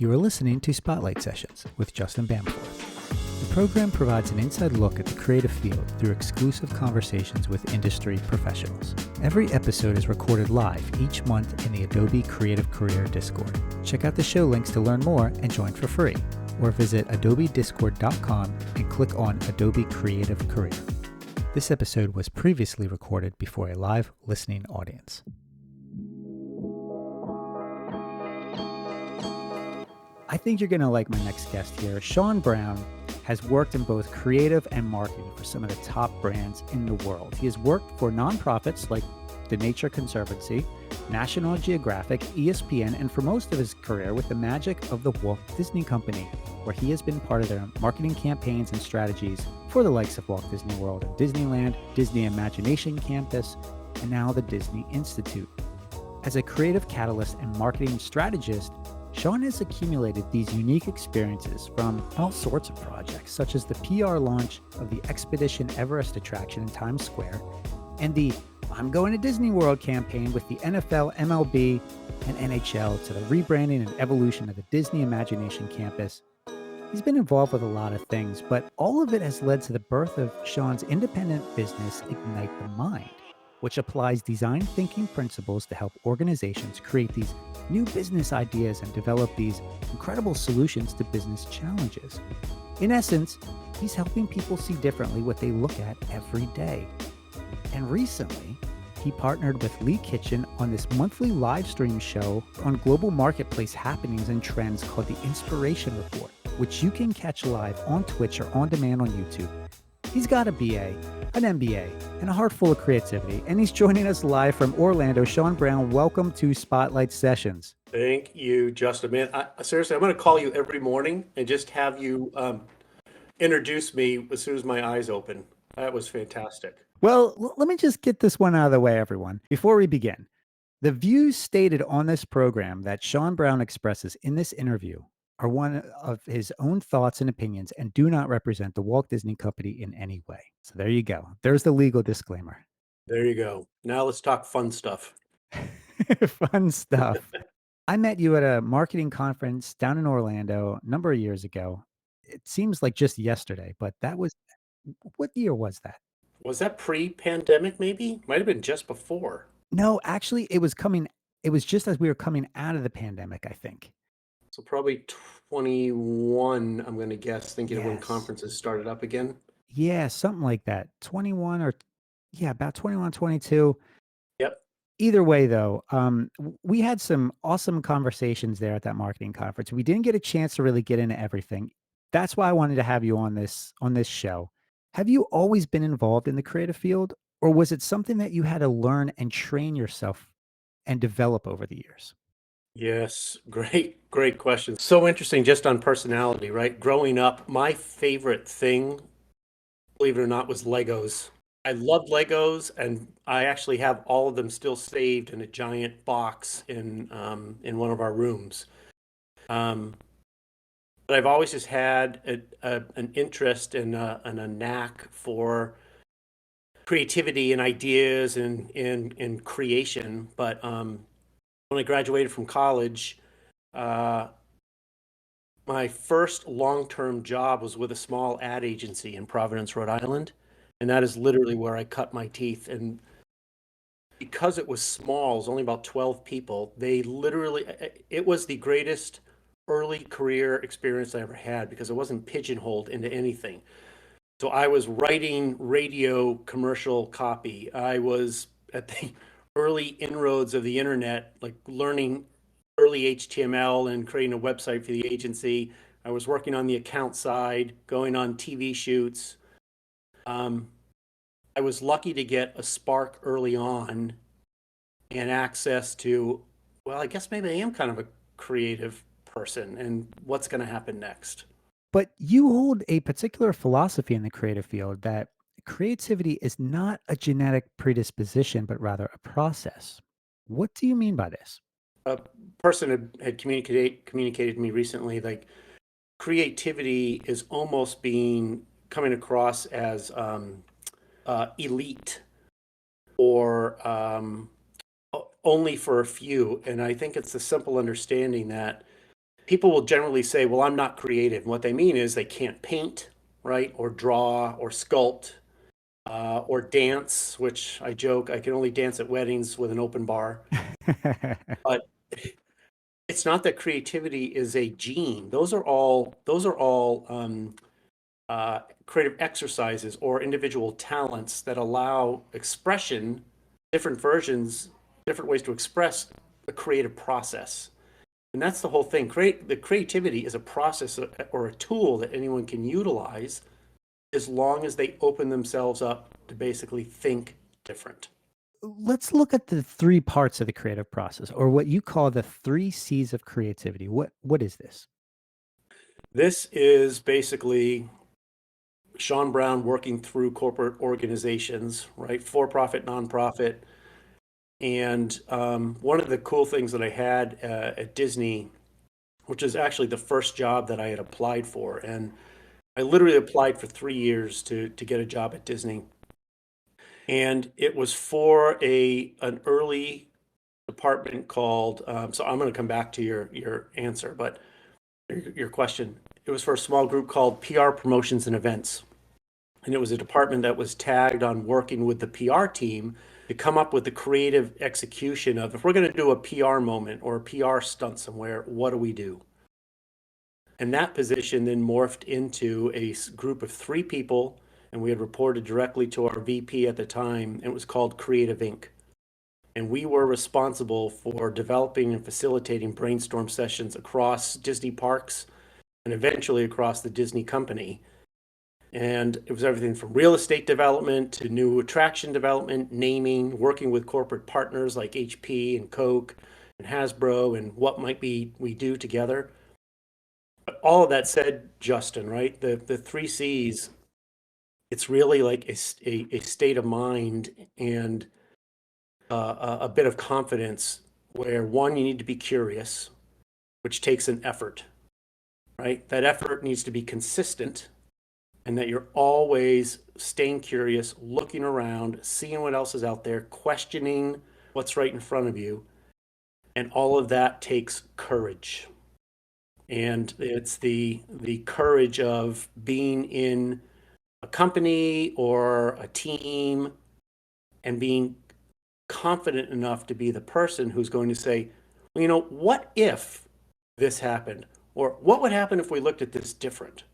You are listening to Spotlight Sessions with Justin Bamforth. The program provides an inside look at the creative field through exclusive conversations with industry professionals. Every episode is recorded live each month in the Adobe Creative Career Discord. Check out the show links to learn more and join for free, or visit adobediscord.com and click on Adobe Creative Career. This episode was previously recorded before a live listening audience. I think you're going to like my next guest here. Sean Brown has worked in both creative and marketing for some of the top brands in the world. He has worked for nonprofits like the Nature Conservancy, National Geographic, ESPN, and for most of his career with the magic of the Walt Disney Company, where he has been part of their marketing campaigns and strategies for the likes of Walt Disney World and Disneyland, Disney Imagination Campus, and now the Disney Institute. As a creative catalyst and marketing strategist, Sean has accumulated these unique experiences from all sorts of projects, such as the PR launch of the Expedition Everest attraction in Times Square and the I'm Going to Disney World campaign with the NFL, MLB, and NHL to the rebranding and evolution of the Disney Imagination Campus. He's been involved with a lot of things, but all of it has led to the birth of Sean's independent business, Ignite the Mind, which applies design thinking principles to help organizations create these new business ideas and develop these incredible solutions to business challenges. In essence, he's helping people see differently what they look at every day. And recently, he partnered with Lee Kitchen on this monthly live stream show on global marketplace happenings and trends called the Inspiration Report, which you can catch live on Twitch or on demand on YouTube. He's got a BA, an MBA, and a heart full of creativity, and he's joining us live from Orlando. Sean Brown, welcome to Spotlight Sessions. Thank you, Justin. Man, seriously, I'm going to call you every morning and just have you introduce me as soon as my eyes open. That was fantastic. Well, let me just get this one out of the way, everyone. Before we begin, the views stated on this program that Sean Brown expresses in this interview are one of his own thoughts and opinions and do not represent the Walt Disney Company in any way. So there you go. There's the legal disclaimer. There you go. Now let's talk fun stuff. Fun stuff. I met you at a marketing conference down in Orlando a number of years ago. It seems like just yesterday, but that was, what year was that? Was that pre-pandemic maybe? Might have been just before. No, actually, it was just as we were coming out of the pandemic, I think. So probably 21, I'm going to guess, thinking of when Yes. conferences started up again. Yeah, something like that. 21 or, yeah, about 21, 22. Yep. Either way, though, we had some awesome conversations there at that marketing conference. We didn't get a chance to really get into everything. That's why I wanted to have you on this show. Have you always been involved in the creative field, or was it something that you had to learn and train yourself and develop over the years? Yes, great question. So interesting just on personality, right? Growing up, my favorite thing, believe it or not, was Legos. I loved Legos, and I actually have all of them still saved in a giant box in one of our rooms. Um, but I've always just had an interest and a knack for creativity and ideas and creation. But when I graduated from college, uh, my first long-term job was with a small ad agency in Providence, Rhode Island. And that is literally where I cut my teeth. And because it was small, it was only about 12 people, it was the greatest early career experience I ever had because I wasn't pigeonholed into anything. So I was writing radio commercial copy. I was at the early inroads of the internet, like learning early HTML and creating a website for the agency. I was working on the account side, going on TV shoots. I was lucky to get a spark early on and access to, well, I guess maybe I am kind of a creative person and what's going to happen next. But you hold a particular philosophy in the creative field that creativity is not a genetic predisposition, but rather a process. What do you mean by this? A person had communicated to me recently, like creativity is almost coming across as elite or only for a few. And I think it's the simple understanding that people will generally say, well, I'm not creative. And what they mean is they can't paint, right? Or draw or sculpt or dance, which I joke, I can only dance at weddings with an open bar. But it's not that creativity is a gene. Those are all creative exercises or individual talents that allow expression, different versions, different ways to express the creative process. And that's the whole thing. The creativity is a process or a tool that anyone can utilize as long as they open themselves up to basically think different. Let's look at the three parts of the creative process, or what you call the three C's of creativity. What is this? This is basically Sean Brown working through corporate organizations, right? For profit, nonprofit. And one of the cool things that I had at Disney, which is actually the first job that I had applied for, and I literally applied for 3 years to get a job at Disney. And it was for an early department called, so I'm going to come back to your answer, but your question. It was for a small group called PR Promotions and Events. And it was a department that was tagged on working with the PR team to come up with the creative execution of, if we're going to do a PR moment or a PR stunt somewhere, what do we do? And that position then morphed into a group of 3 people, and we had reported directly to our VP at the time. And it was called Creative Inc. And we were responsible for developing and facilitating brainstorm sessions across Disney parks and eventually across the Disney company. And it was everything from real estate development to new attraction development, naming, working with corporate partners like HP and Coke and Hasbro, and what might we do together. But all of that said, Justin, right? The 3 C's, it's really like a state of mind and a bit of confidence where, one, you need to be curious, which takes an effort, right? That effort needs to be consistent, and that you're always staying curious, looking around, seeing what else is out there, questioning what's right in front of you. And all of that takes courage. And it's the courage of being in a company or a team and being confident enough to be the person who's going to say, well, what if this happened? Or what would happen if we looked at this different?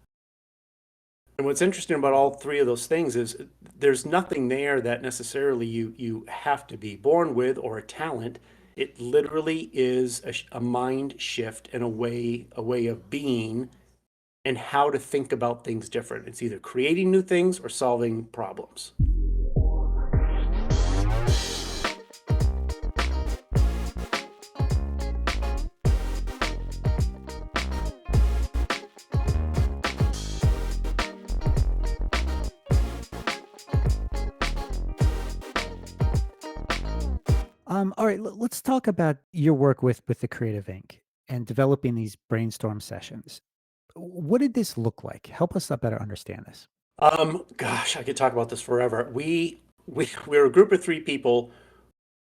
And what's interesting about all 3 of those things is there's nothing there that necessarily you have to be born with or a talent. It literally is a mind shift and a way of being and how to think about things different. It's either creating new things or solving problems. All right, let's talk about your work with the Creative Inc. and developing these brainstorm sessions. What did this look like? Help us better understand this. Gosh, I could talk about this forever. We're a group of 3 people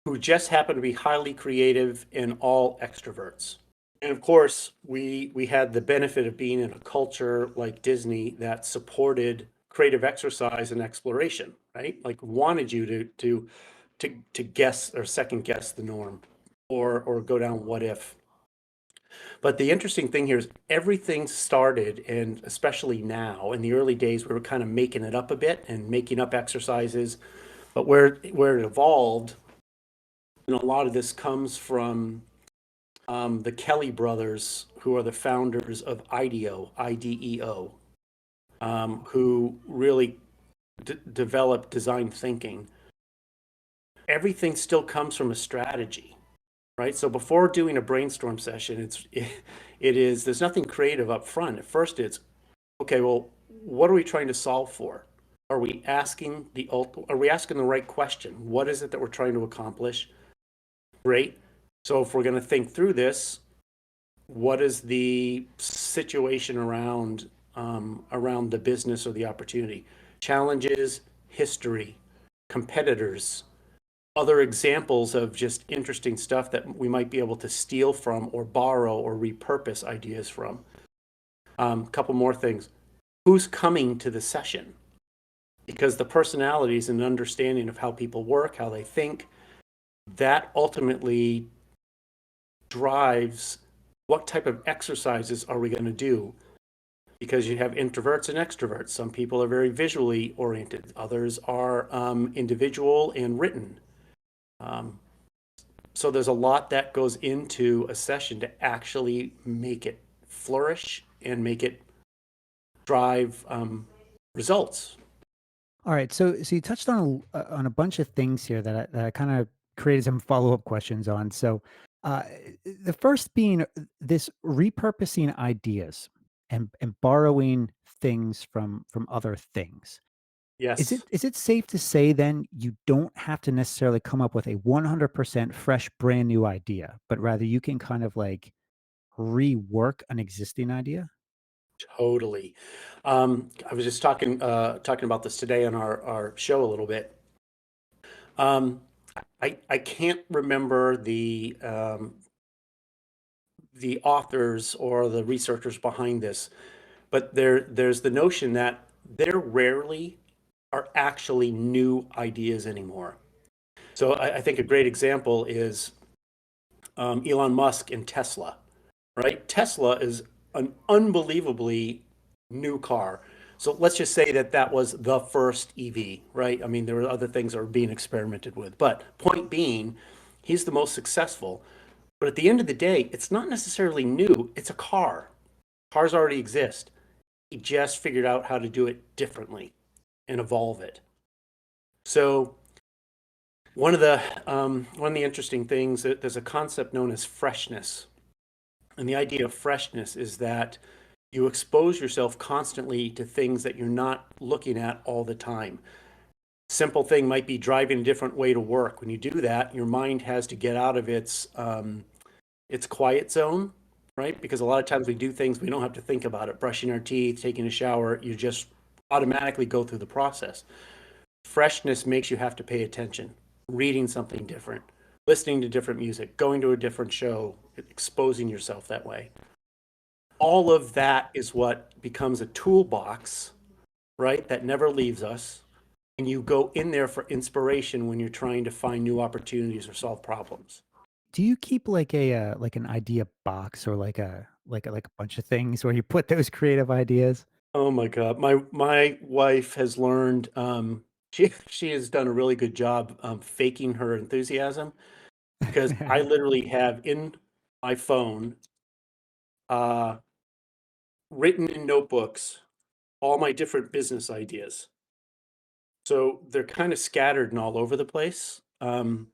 who just happen to be highly creative and all extroverts. And of course, we had the benefit of being in a culture like Disney that supported creative exercise and exploration, right? Like wanted you to guess or second guess the norm or go down what if. But the interesting thing here is everything started, and especially now, in the early days, we were kind of making it up a bit and making up exercises. But where it evolved, and a lot of this comes from the Kelly brothers, who are the founders of IDEO, IDEO, who really developed design thinking. Everything still comes from a strategy, right? So before doing a brainstorm session, there's nothing creative up front. At first, it's okay. Well, what are we trying to solve for? Are we asking the right question? What is it that we're trying to accomplish? Great. So if we're going to think through this, what is the situation around the business or the opportunity? Challenges, history, competitors, other examples of just interesting stuff that we might be able to steal from or borrow or repurpose ideas from. Couple more things. Who's coming to the session? Because the personalities and understanding of how people work, how they think, that ultimately drives what type of exercises are we going to do, because you have introverts and extroverts. Some people are very visually oriented, others are individual and written. So there's a lot that goes into a session to actually make it flourish and make it drive results. All right, so you touched on a bunch of things here that I kind of created some follow-up questions on. So, uh, the first being this repurposing ideas and borrowing things from other things. Yes, Is it safe to say then you don't have to necessarily come up with a 100% fresh, brand new idea, but rather you can kind of like rework an existing idea? totally. I was just talking about this today on our show a little bit. Um, I can't remember the authors or the researchers behind this, but there's the notion that there rarely are actually new ideas anymore. So I think a great example is Elon Musk and Tesla, right? Tesla is an unbelievably new car. So let's just say that that was the first EV, right? I mean, there were other things that were being experimented with, but point being, he's the most successful. But at the end of the day, it's not necessarily new. It's a car. Cars already exist. He just figured out how to do it differently and evolve it. So one of the interesting things, that there's a concept known as freshness, and the idea of freshness is that you expose yourself constantly to things that you're not looking at all the time. Simple thing might be driving a different way to work. When you do that, your mind has to get out of its quiet zone, right? Because a lot of times we do things we don't have to think about it. Brushing our teeth, taking a shower, you just automatically go through the process. Freshness makes you have to pay attention, reading something different, listening to different music, going to a different show, exposing yourself that way. All of that is what becomes a toolbox, right? That never leaves us. And you go in there for inspiration when you're trying to find new opportunities or solve problems. Do you keep like like an idea box or like a bunch of things where you put those creative ideas? Oh my God. My wife has learned, she has done a really good job faking her enthusiasm, because I literally have in my phone, uh, written in notebooks, all my different business ideas. So they're kind of scattered and all over the place. And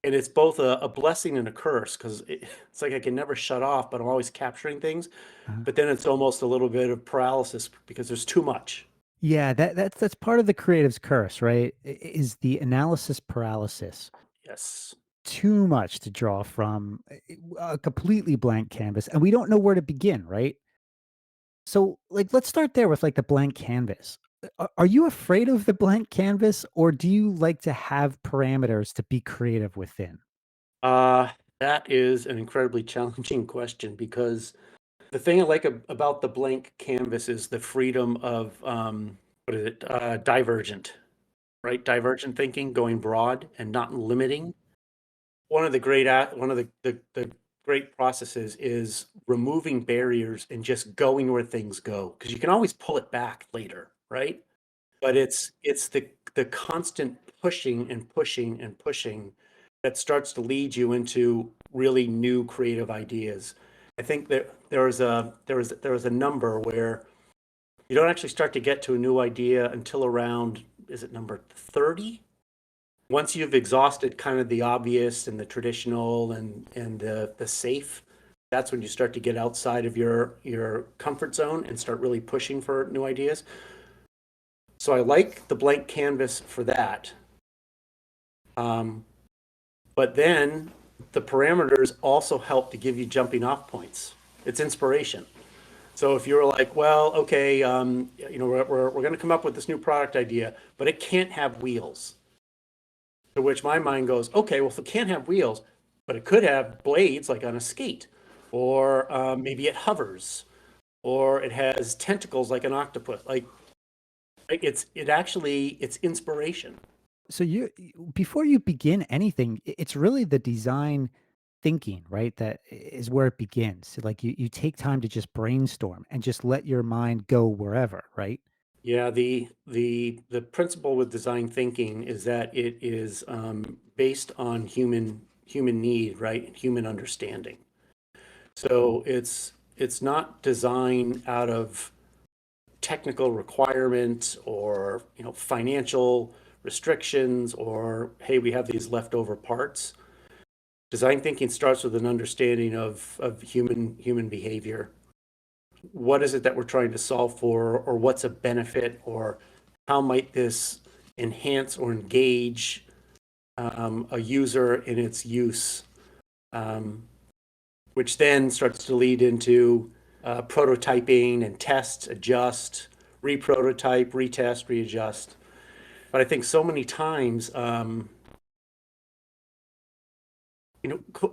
it's both a blessing and a curse, because it's like I can never shut off, but I'm always capturing things. Uh-huh. But then it's almost a little bit of paralysis because there's too much. Yeah, that's part of the creative's curse, right? Is the analysis paralysis. Yes. Too much to draw from a completely blank canvas, and we don't know where to begin, right? So, like, let's start there with like the blank canvas. Are you afraid of the blank canvas, or do you like to have parameters to be creative within? Uh, that is an incredibly challenging question, because the thing I like about the blank canvas is the freedom of, what is it? Divergent, right? Divergent thinking, going broad and not limiting. One of the great processes is removing barriers and just going where things go, because you can always pull it back later, right? But it's the constant pushing and pushing and pushing that starts to lead you into really new creative ideas. I think that there was a number where you don't actually start to get to a new idea until around, is it number 30? Once you've exhausted kind of the obvious and the traditional and the safe, that's when you start to get outside of your comfort zone and start really pushing for new ideas. So I like the blank canvas for that. Um, but then the parameters also help to give you jumping off points. It's inspiration. So if you're like, well, okay, we're going to come up with this new product idea, but it can't have wheels. To which my mind goes, okay, well, if it can't have wheels, but it could have blades like on a skate, or maybe it hovers, or it has tentacles like an octopus. Like it actually it's inspiration. So before you begin anything, it's really the design thinking, right? That is where it begins. Like you take time to just brainstorm and just let your mind go wherever, right? Yeah, the principle with design thinking is that it is based on human need, right? Human understanding. So it's not design out of technical requirement or financial restrictions or hey, we have these leftover parts. Design thinking starts with an understanding of human behavior. What is it that we're trying to solve for, or what's a benefit, or how might this enhance or engage a user in its use, um, which then starts to lead into prototyping and test, adjust, reprototype, retest, readjust. But I think so many times,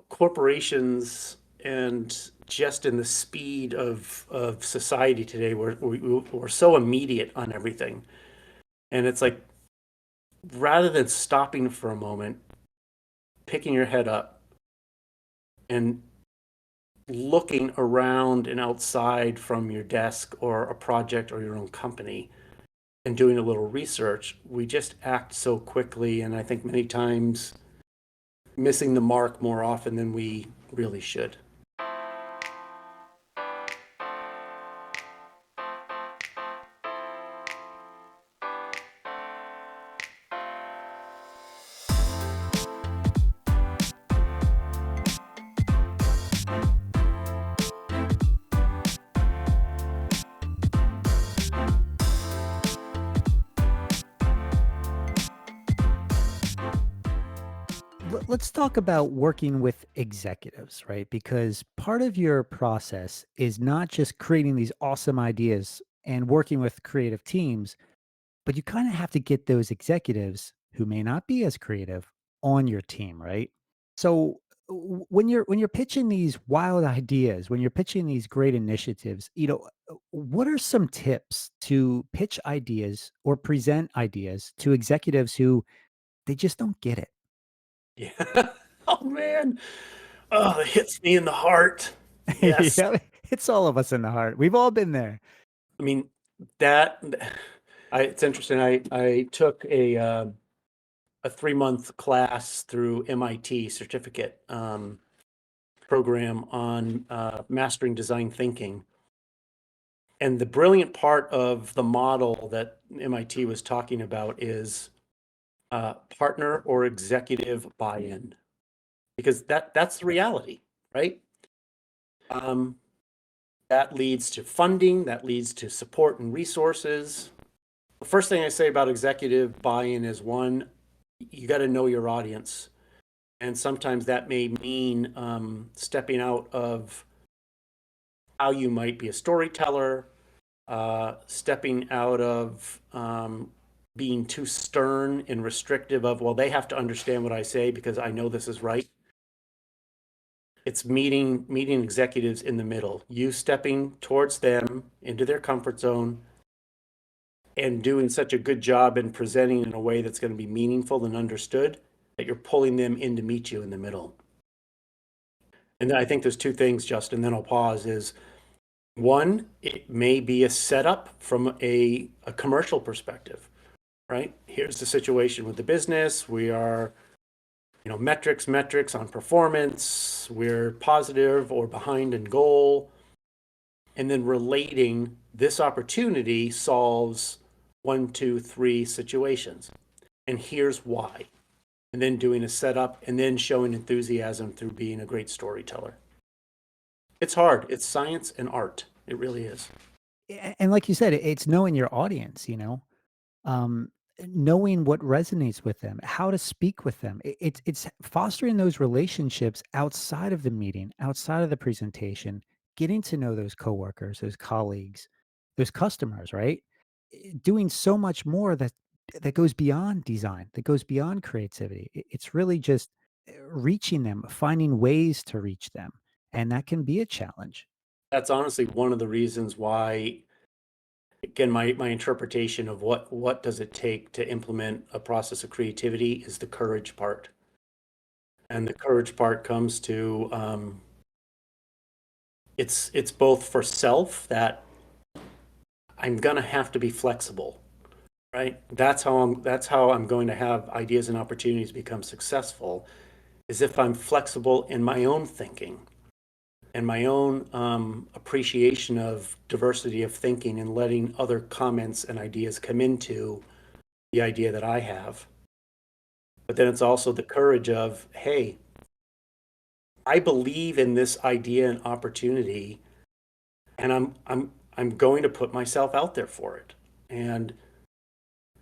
corporations and just in the speed of society today, we're so immediate on everything. And it's like, rather than stopping for a moment, picking your head up and looking around and outside from your desk or a project or your own company and doing a little research, we just act so quickly. And I think many times missing the mark more often than we really should. Let's talk about working with executives, right? Because part of your process is not just creating these awesome ideas and working with creative teams, but you kind of have to get those executives who may not be as creative on your team, right? So when you're pitching these wild ideas, when you're pitching these great initiatives, what are some tips to pitch ideas or present ideas to executives who they just don't get it? Yeah. Oh man. Oh, it hits me in the heart. Yes. Yeah, it's all of us in the heart. We've all been there. I mean, that it's interesting. I took a 3 month class through MIT certificate program on mastering design thinking. And the brilliant part of the model that MIT was talking about is partner or executive buy-in, because that's the reality, right? Um, that leads to funding, that leads to support and resources. The first thing I say about executive buy-in is one, you got to know your audience. And sometimes that may mean stepping out of how you might be a storyteller, stepping out of being too stern and restrictive of, well, they have to understand what I say because I know this is right. It's meeting executives in the middle, you stepping towards them into their comfort zone and doing such a good job in presenting in a way that's going to be meaningful and understood that you're pulling them in to meet you in the middle. And I think there's two things, Justin, then I'll pause, is one, it may be a setup from a commercial perspective, right? Here's the situation with the business. We are, metrics on performance. We're positive or behind in goal. And then relating this opportunity solves 1, 2, 3 situations. And here's why. And then doing a setup and then showing enthusiasm through being a great storyteller. It's hard. It's science and art. It really is. And like you said, it's knowing your audience, um, knowing what resonates with them, how to speak with them. It's fostering those relationships outside of the meeting, outside of the presentation, getting to know those coworkers, those colleagues, those customers, right? Doing so much more that that goes beyond design, that goes beyond creativity. It's really just reaching them, finding ways to reach them. And that can be a challenge. That's honestly one of the reasons why, again, my interpretation of what does it take to implement a process of creativity is the courage part. And the courage part comes to it's both for self that I'm gonna have to be flexible, right? That's how I'm going to have ideas and opportunities become successful, is if I'm flexible in my own thinking and my own appreciation of diversity of thinking and letting other comments and ideas come into the idea that I have. But then it's also the courage of, hey, I believe in this idea and opportunity, and I'm going to put myself out there for it. And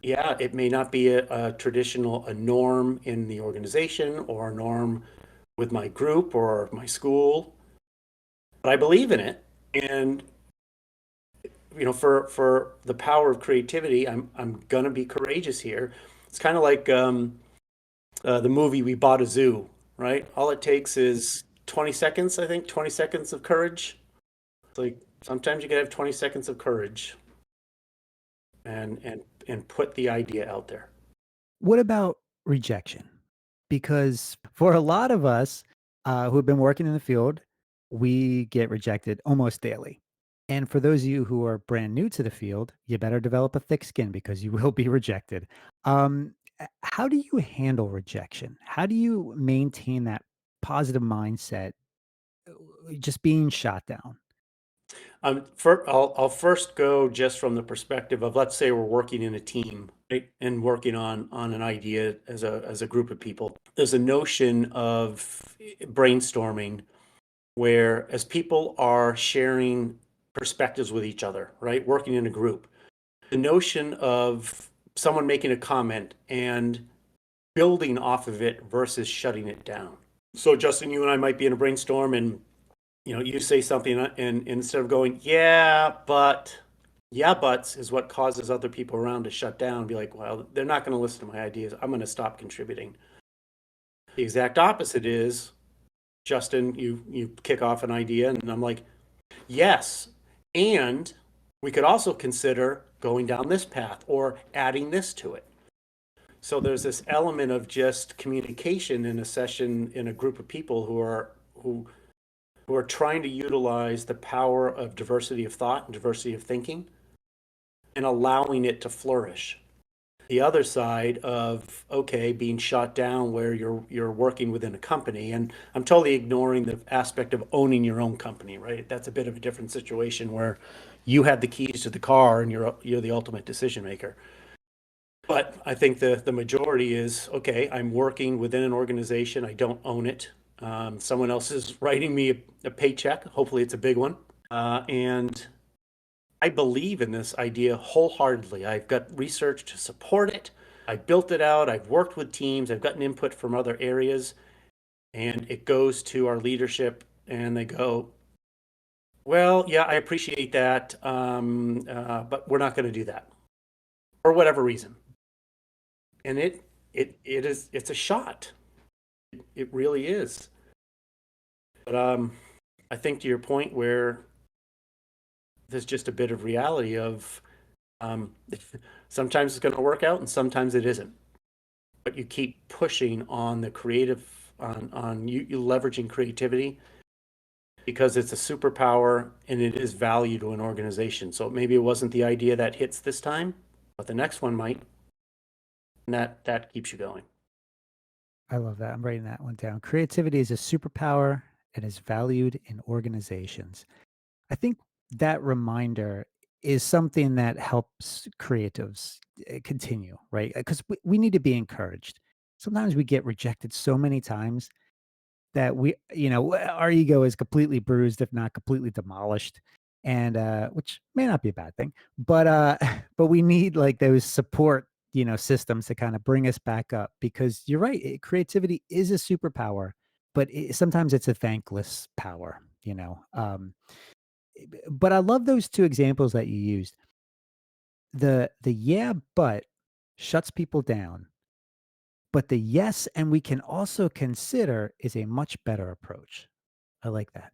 yeah, it may not be a traditional a norm in the organization or a norm with my group or my school, but I believe in it. And for the power of creativity, I'm gonna be courageous here. It's kind of like the movie We Bought a Zoo, right? All it takes is 20 seconds, I think, 20 seconds of courage. It's like sometimes you gotta have 20 seconds of courage and put the idea out there. What about rejection? Because for a lot of us who've been working in the field, we get rejected almost daily. And for those of you who are brand new to the field, you better develop a thick skin because you will be rejected. How do you handle rejection? How do you maintain that positive mindset, just being shot down? I'll first go just from the perspective of, let's say we're working in a team, right, and working on an idea as a group of people. There's a notion of brainstorming where, as people are sharing perspectives with each other, right, working in a group, the notion of someone making a comment and building off of it versus shutting it down. So Justin, you and I might be in a brainstorm, and you say something, and instead of going, yeah, buts is what causes other people around to shut down and be like, well, they're not going to listen to my ideas. I'm going to stop contributing. The exact opposite is, Justin, you kick off an idea, and I'm like, yes, and we could also consider going down this path or adding this to it. So there's this element of just communication in a session in a group of people who are trying to utilize the power of diversity of thought and diversity of thinking and allowing it to flourish. The other side of, okay, being shot down where you're working within a company, and I'm totally ignoring the aspect of owning your own company, right? That's a bit of a different situation where you have the keys to the car and you're the ultimate decision maker. But I think the majority is, okay, I'm working within an organization, I don't own it. Someone else is writing me a paycheck. Hopefully, it's a big one. And I believe in this idea wholeheartedly. I've got research to support it. I built it out. I've worked with teams. I've gotten input from other areas. And it goes to our leadership, and they go, well, yeah, I appreciate that, but we're not going to do that for whatever reason. And it's a shot. It really is. But I think to your point where there's just a bit of reality of um, sometimes it's going to work out and sometimes it isn't. But you keep pushing on the creative, on you leveraging creativity because it's a superpower and it is value to an organization. So maybe it wasn't the idea that hits this time, but the next one might, and that keeps you going. I love that. I'm writing that one down. Creativity is a superpower and is valued in organizations. I think that reminder is something that helps creatives continue, right? Because we need to be encouraged. Sometimes we get rejected so many times that our ego is completely bruised, if not completely demolished, and which may not be a bad thing, but but we need like those support, systems to kind of bring us back up because you're right, creativity is a superpower, but sometimes it's a thankless power, but I love those two examples that you used. The yeah, but shuts people down. But the yes, and we can also consider is a much better approach. I like that.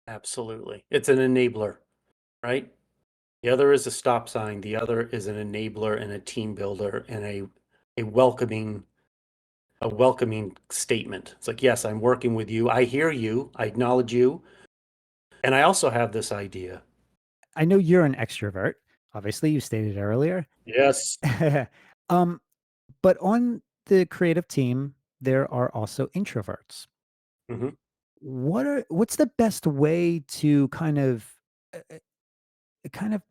Absolutely. It's an enabler, right? The other is a stop sign. The other is an enabler and a team builder and a welcoming a welcoming statement. It's like, yes, I'm working with you. I hear you. I acknowledge you. And I also have this idea. I know you're an extrovert. Obviously, you stated earlier. Yes. um, but on the creative team, there are also introverts. Hmm. What's the best way to kind of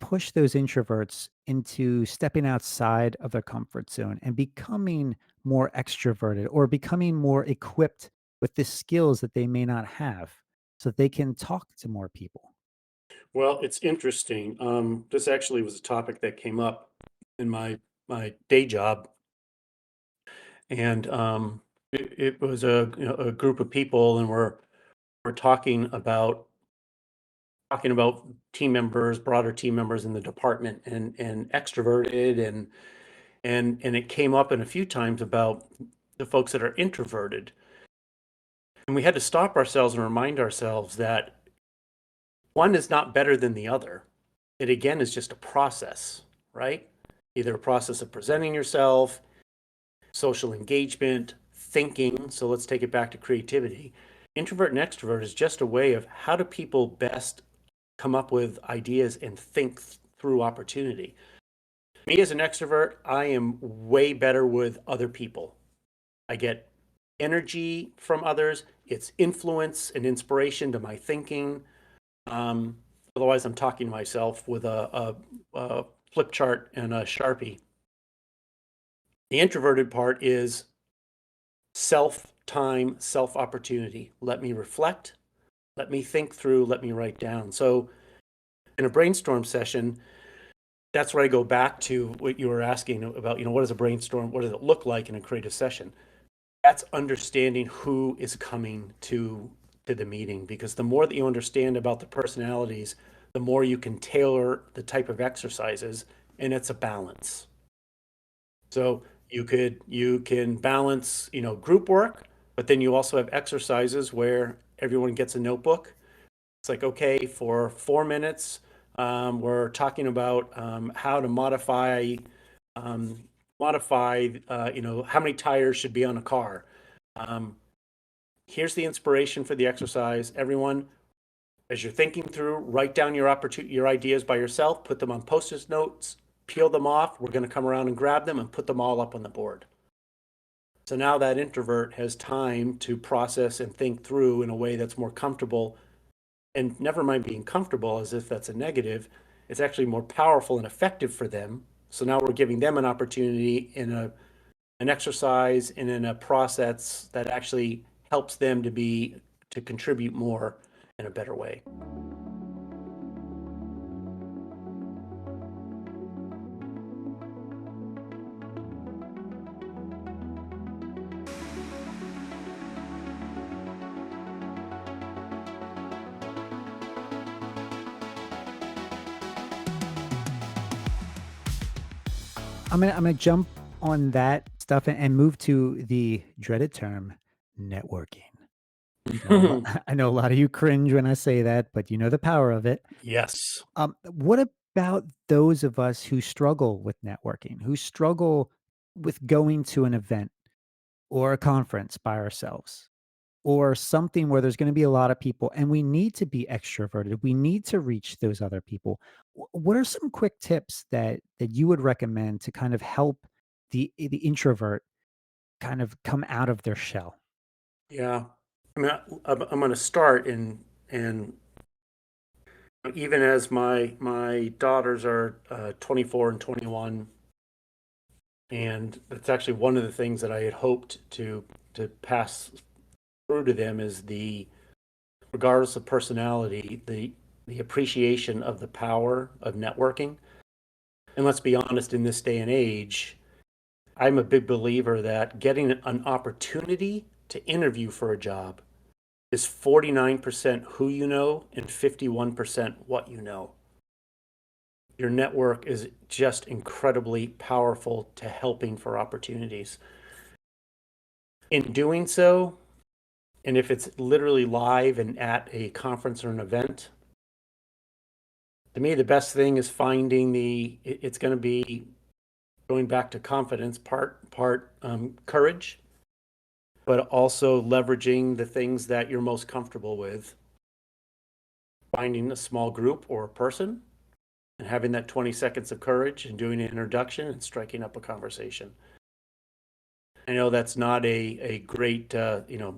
push those introverts into stepping outside of their comfort zone and becoming more extroverted or becoming more equipped with the skills that they may not have so that they can talk to more people? Well, it's interesting. This actually was a topic that came up in my day job, and it was a group of people, and we're talking about team members, broader team members in the department, and extroverted, and it came up in a few times about the folks that are introverted, and we had to stop ourselves and remind ourselves that one is not better than the other. It again is just a process, right? Either a process of presenting yourself, social engagement, thinking. So let's take it back to creativity. Introvert and extrovert is just a way of how do people best come up with ideas and think through opportunity. Me as an extrovert, I am way better with other people. I get energy from others, it's influence and inspiration to my thinking. Um, Otherwise, I'm talking to myself with a flip chart and a Sharpie. The introverted part is self time, self opportunity. Let me reflect, let me think through, let me write down. So, in a brainstorm session, that's where I go back to what you were asking about, what is a brainstorm? What does it look like in a creative session? That's understanding who is coming to the meeting, because the more that you understand about the personalities, the more you can tailor the type of exercises, and it's a balance. So you can balance, group work, but then you also have exercises where everyone gets a notebook. It's like, okay, for 4 minutes, we're talking about how to um, how many tires should be on a car. Um, Here's the inspiration for the exercise. Everyone, as you're thinking through, write down your ideas by yourself, put them on post-it notes, peel them off. We're going to come around and grab them and put them all up on the board. So now that introvert has time to process and think through in a way that's more comfortable, and never mind being comfortable as if that's a negative, it's actually more powerful and effective for them. So now we're giving them an opportunity in an exercise and in a process that actually helps them to contribute more in a better way. I'm gonna jump on that stuff and move to the dreaded term networking. I know a lot of you cringe when I say that, but you know the power of it. Yes. What about those of us who struggle with networking, who struggle with going to an event or a conference by ourselves, or something where there's going to be a lot of people and we need to be extroverted? We need to reach those other people. What are some quick tips that you would recommend to kind of help the introvert kind of come out of their shell? Yeah. I mean, I'm going to start and even as my daughters are 24 and 21, and that's actually one of the things that I had hoped to pass through to them is regardless of personality, the appreciation of the power of networking. And let's be honest, in this day and age, I'm a big believer that getting an opportunity to interview for a job is 49% who you know and 51% what you know. your network is just incredibly powerful to helping for opportunities. In doing so, and if it's literally live and at a conference or an event, to me, the best thing is finding it's going to be going back to confidence, part courage, but also leveraging the things that you're most comfortable with. Finding a small group or a person and having that 20 seconds of courage and doing an introduction and striking up a conversation. I know that's not a great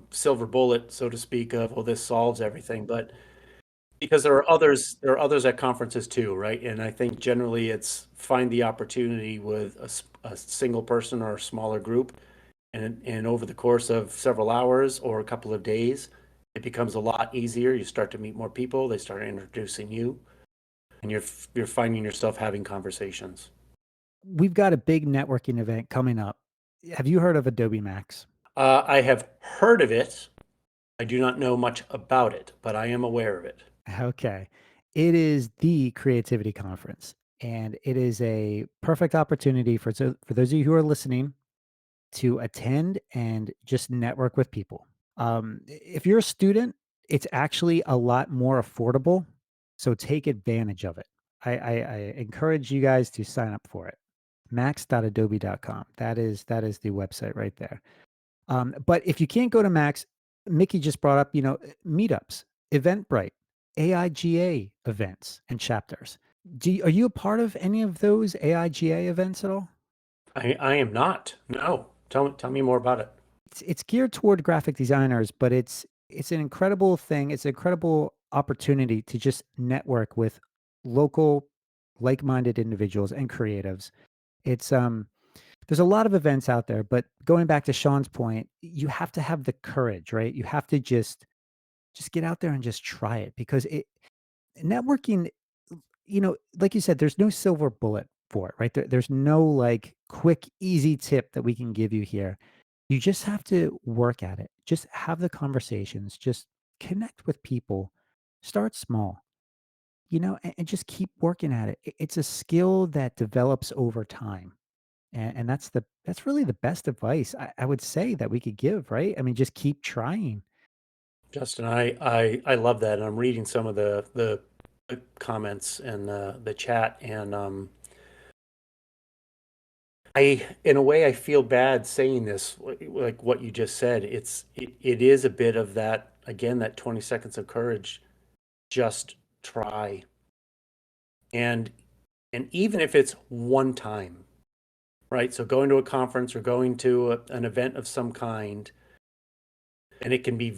silver bullet, so to speak, of this solves everything, but because there are others at conferences too, right? And I think generally it's find the opportunity with a single person or a smaller group, and over the course of several hours or a couple of days, it becomes a lot easier. You start to meet more people, they start introducing you, and you're finding yourself having conversations. We've got a big networking event coming up. Have you heard of Adobe Max? I have heard of it. I do not know much about it, but I am aware of it. Okay. It is the creativity conference, and it is a perfect opportunity for those of you who are listening to attend and just network with people. If you're a student, it's actually a lot more affordable, so take advantage of it. I encourage you guys to sign up for it. Max.adobe.com. That is the website right there. But if you can't go to Max, Mickey just brought up, meetups, Eventbrite, AIGA events and chapters. Are you a part of any of those AIGA events at all? I am not. No. Tell me more about it. It's geared toward graphic designers, but it's an incredible thing. It's an incredible opportunity to just network with local like-minded individuals and creatives. It's there's a lot of events out there, but going back to Sean's point, you have to have the courage, right? You have to just get out there and just try it because it networking, like you said, there's no silver bullet for it, right? There's no like quick, easy tip that we can give you here. You just have to work at it. Just have the conversations, just connect with people, start small, and just keep working at it. It's a skill that develops over time. And that's really the best advice I would say that we could give, right? I mean, just keep trying. Justin, I love that, and I'm reading some of the comments and the chat, and in a way, I feel bad saying this, like what you just said. It is a bit of that again, that 20 seconds of courage. Just try, and even if it's one time, right? So going to a conference or going to an event of some kind, and it can be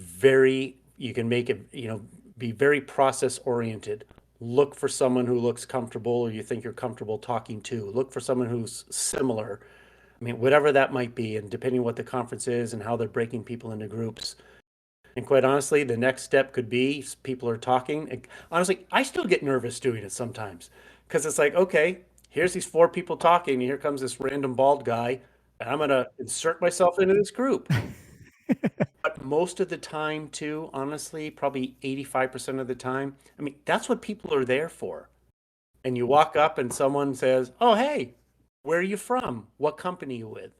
you can make it, be very process oriented. Look for someone who looks comfortable or you think you're comfortable talking to. Look for someone who's similar. I mean, whatever that might be, and depending what the conference is and how they're breaking people into groups. And quite honestly, the next step could be people are talking. And honestly, I still get nervous doing it sometimes because it's like, okay, here's these four people talking, and here comes this random bald guy, and I'm gonna insert myself into this group. But most of the time, too, honestly, probably 85% of the time, I mean, that's what people are there for. And you walk up and someone says, "Oh, hey, where are you from? What company you with?"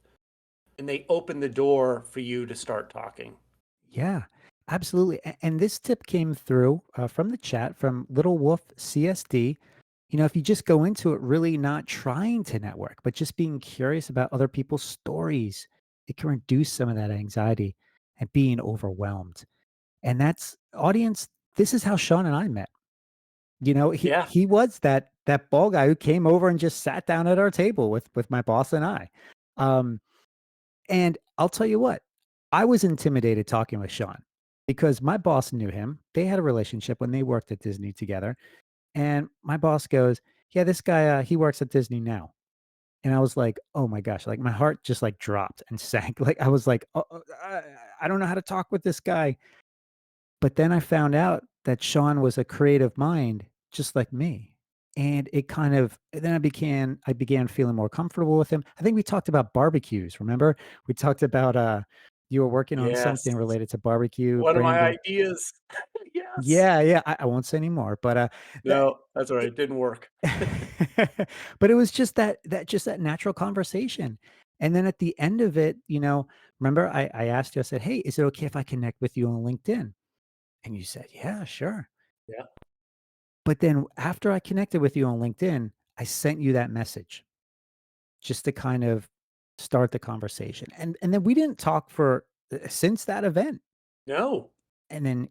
And they open the door for you to start talking. Yeah, absolutely. And this tip came through from the chat from Little Wolf CSD. If you just go into it really not trying to network, but just being curious about other people's stories, it can reduce some of that anxiety and being overwhelmed. And that's audience. This is how Sean and I met. He Yeah, he was that ball guy who came over and just sat down at our table with my boss and I. Um, and I'll tell you what, I was intimidated talking with Sean because my boss knew him. They had a relationship when they worked at Disney together. And my boss goes, "Yeah, this guy, he works at Disney now." And I was like, "Oh my gosh!" Like my heart just like dropped and sank. Like I was like, I don't know how to talk with this guy." But then I found out that Sean was a creative mind just like me. And it kind of then I began feeling more comfortable with him. I think we talked about barbecues, remember? We talked about You were working on Yes. something related to barbecue One of my branding. ideas. Yes. Yeah, yeah. I won't say anymore, but that No, that's all right. it, It didn't work. but it was just that natural conversation. And then at the end of it, remember I asked you, I said, "Hey, is it okay if I connect with you on LinkedIn?" And you said, "Yeah, sure." Yeah. But then after I connected with you on LinkedIn, I sent you that message just to kind of start the conversation. And then we didn't talk for since that event. No. And then,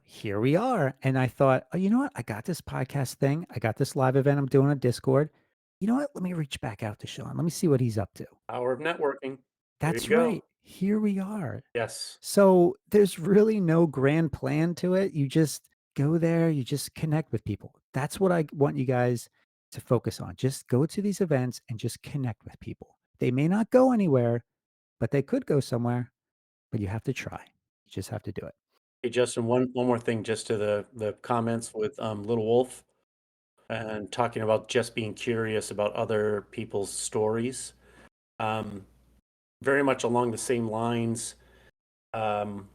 here we are. And I thought, "Oh, you know what? I got this podcast thing. I got this live event I'm doing on Discord. You know what? Let me reach back out to Sean. Let me see what he's up to." Power of networking. There you That's go. right. Here we are. Yes. So there's really no grand plan to it. You just go there, you just connect with people. That's what I want you guys to focus on. Just go to these events and just connect with people. They may not go anywhere, but they could go somewhere, but you have to try. You just have to do it. Hey, Justin, one more thing just to the comments with Little Wolf and talking about just being curious about other people's stories. Um, very much along the same lines. Um,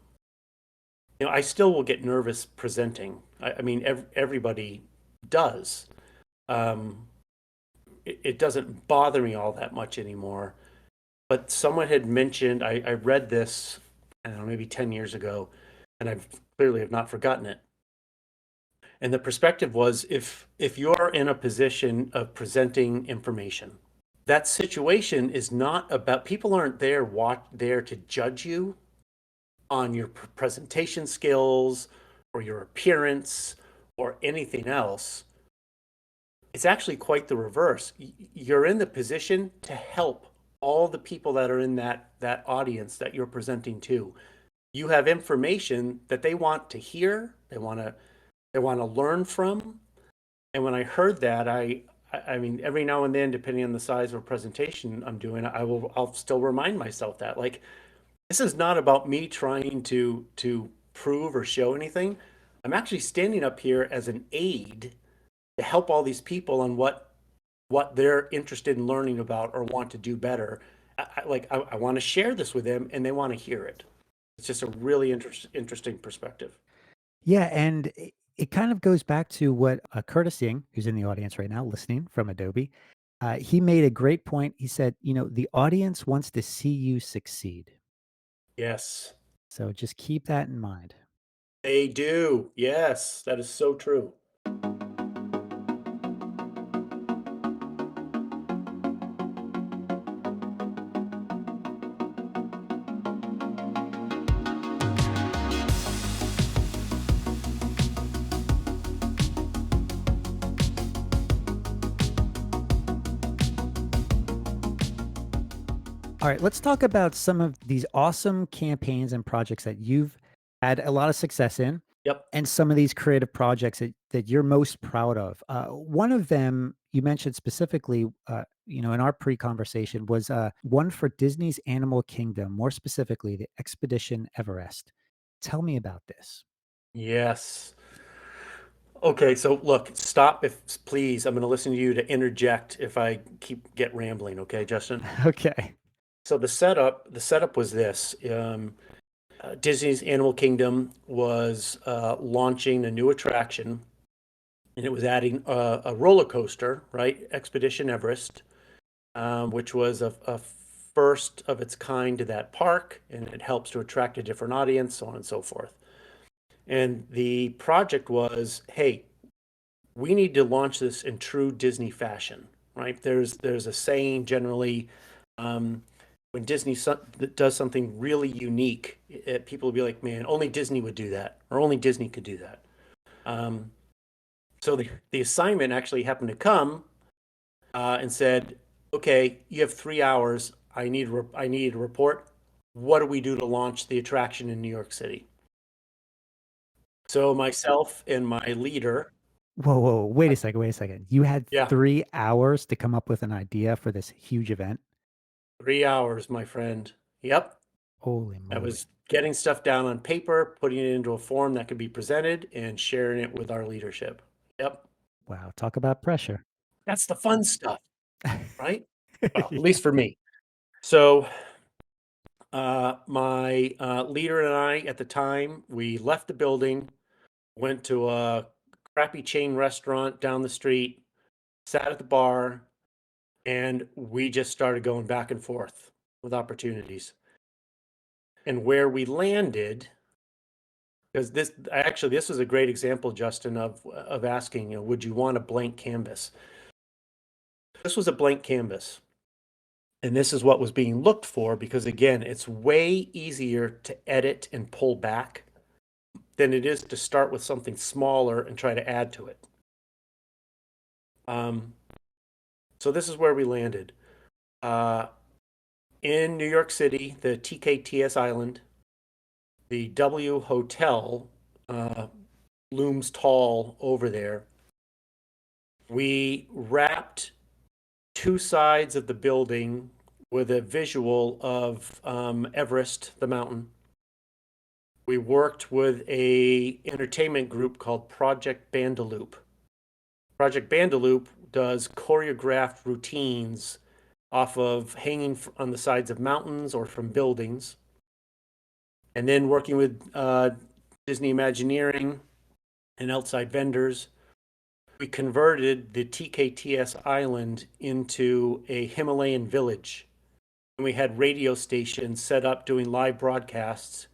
I still will get nervous presenting. I mean, everybody does. Um, it doesn't bother me all that much anymore. But someone had mentioned, I read this, I don't know, maybe 10 years ago, and I've clearly have not forgotten it. And the perspective was if you're in a position of presenting information, that situation is not about people aren't there to judge you on your presentation skills or your appearance or anything else. It's actually quite the reverse. You're in the position to help all the people that are in that audience that you're presenting to. You have information that they want to hear, they want to learn from. And when I heard that, I mean, every now and then, depending on the size of a presentation I'm doing, I'll still remind myself that, like, this is not about me trying to prove or show anything. I'm actually standing up here as an aid to help all these people on what they're interested in learning about or want to do better. I want to share this with them, and they want to hear it. It's just a really interesting perspective. Yeah, and it kind of goes back to what Curtis Ying, who's in the audience right now listening from Adobe, he made a great point. He said, the audience wants to see you succeed. Yes, So just keep that in mind. they do. Yes, that is so true. All right, let's talk about some of these awesome campaigns and projects that you've had a lot of success in, Yep. and some of these creative projects that you're most proud of. One of them you mentioned specifically, in our pre-conversation was one for Disney's Animal Kingdom, more specifically the Expedition Everest. Tell me about this. Yes. Okay, so look, stop if please. I'm going to listen to you to interject if I get rambling. Okay, Justin. Okay. So the setup was this. Disney's Animal Kingdom was launching a new attraction, and it was adding a roller coaster, right? Expedition Everest, which was a first of its kind to that park, and it helps to attract a different audience, so on and so forth. And the project was, hey, we need to launch this in true Disney fashion, right? There's a saying generally, um, when Disney does something really unique, people will be like, man, only Disney would do that, or only Disney could do that. Um, so the assignment actually happened to come and said, okay, you have 3 hours. I need a report. What do we do to launch the attraction in New York City? So myself and my leader, Whoa, whoa, wait a second, wait a second. You had yeah, 3 hours to come up with an idea for this huge event? 3 hours, my friend. Yep. Holy I moly. was getting stuff down on paper, putting it into a form that could be presented, and sharing it with our leadership. Yep. Wow, talk about pressure. That's the fun stuff, right? Well, at Yeah. least for me. So My leader and I at the time, we left the building, went to a crappy chain restaurant down the street, sat at the bar, and we just started going back and forth with opportunities. And where we landed, because this was a great example, Justin, of asking, would you want a blank canvas? This was a blank canvas. And this is what was being looked for because, again, it's way easier to edit and pull back than it is to start with something smaller and try to add to it. So this is where we landed. In New York City, the TKTS Island, the W Hotel looms tall over there. We wrapped two sides of the building with a visual of Everest, the mountain. We worked with a entertainment group called Project Bandaloop. Project Bandaloop does choreographed routines off of hanging on the sides of mountains or from buildings. And then working with Disney Imagineering and outside vendors, we converted the TKTS Island into a Himalayan village. And we had radio stations set up doing live broadcasts.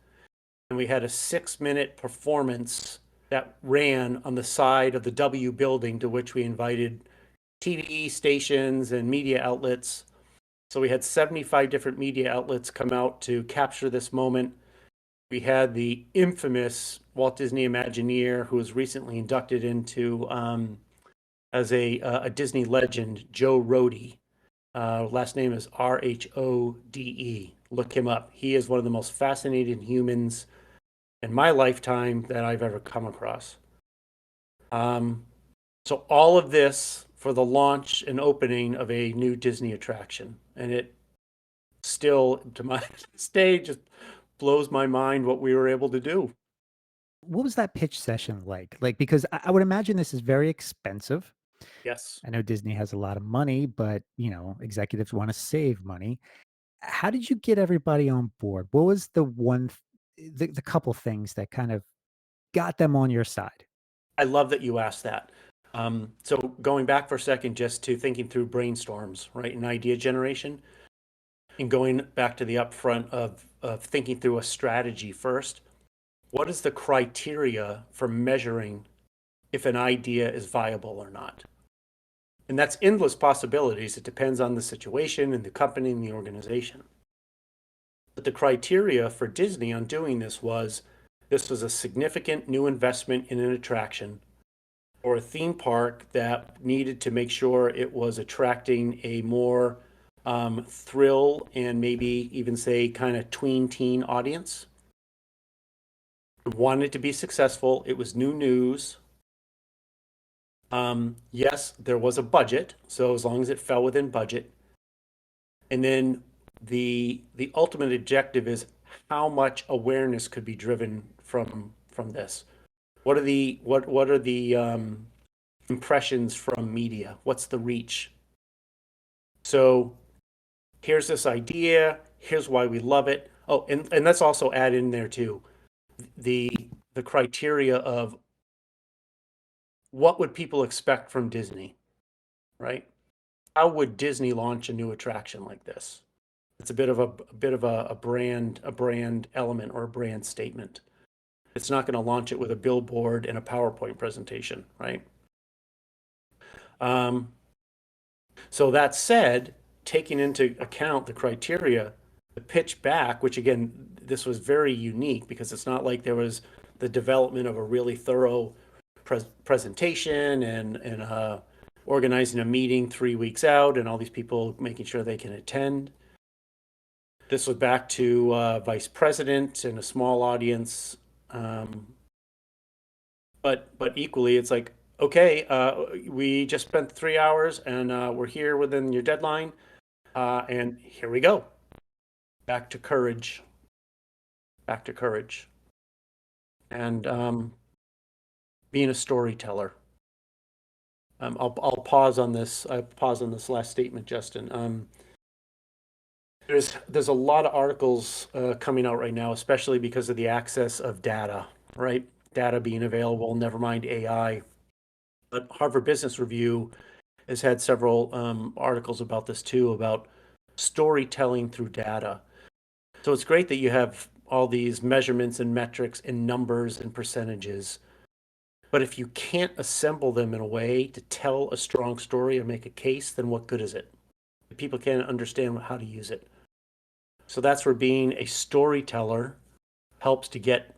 And we had a 6-minute performance that ran on the side of the W building, to which we invited TV stations and media outlets. So we had 75 different media outlets come out to capture this moment. We had the infamous Walt Disney Imagineer, who was recently inducted into as a Disney legend, Joe Rohde. Last name is Rhode. Look him up. He is one of the most fascinating humans in my lifetime that I've ever come across. So all of this for the launch and opening of a new Disney attraction. And it still, to my stage, just blows my mind what we were able to do. What was that pitch session like? Like, because I would imagine this is very expensive. Yes. I know Disney has a lot of money, but executives want to save money. How did you get everybody on board? What was the couple things that kind of got them on your side? I love that you asked that. So going back for a second, just to thinking through brainstorms, right, and idea generation, and going back to the upfront of thinking through a strategy first. What is the criteria for measuring if an idea is viable or not? And that's endless possibilities. It depends on the situation and the company and the organization. But the criteria for Disney on doing this was a significant new investment in an attraction or a theme park that needed to make sure it was attracting a more thrill and maybe even say kind of tween teen audience. Wanted to be successful. It was new news. Yes, there was a budget, so as long as it fell within budget. And then the ultimate objective is how much awareness could be driven from this. What are the impressions from media? What's the reach? So here's this idea. Here's why we love it. Oh, and let's also add in there too the criteria of what would people expect from Disney, right? How would Disney launch a new attraction like this? It's a bit of a brand element or a brand statement. It's not going to launch it with a billboard and a PowerPoint presentation, right? So that said, taking into account the criteria, the pitch back, which again, this was very unique because it's not like there was the development of a really thorough presentation and organizing a meeting 3 weeks out and all these people making sure they can attend. This was back to vice president and a small audience. But equally, it's like, okay, we just spent 3 hours and we're here within your deadline. And here we go. Back to courage. Back to courage. And being a storyteller. I'll pause on this. I pause on this last statement, Justin. There's a lot of articles coming out right now, especially because of the access of data, right? Data being available, never mind AI. But Harvard Business Review has had several articles about this too, about storytelling through data. So it's great that you have all these measurements and metrics and numbers and percentages. But if you can't assemble them in a way to tell a strong story or make a case, then what good is it? People can't understand how to use it. So that's where being a storyteller helps to get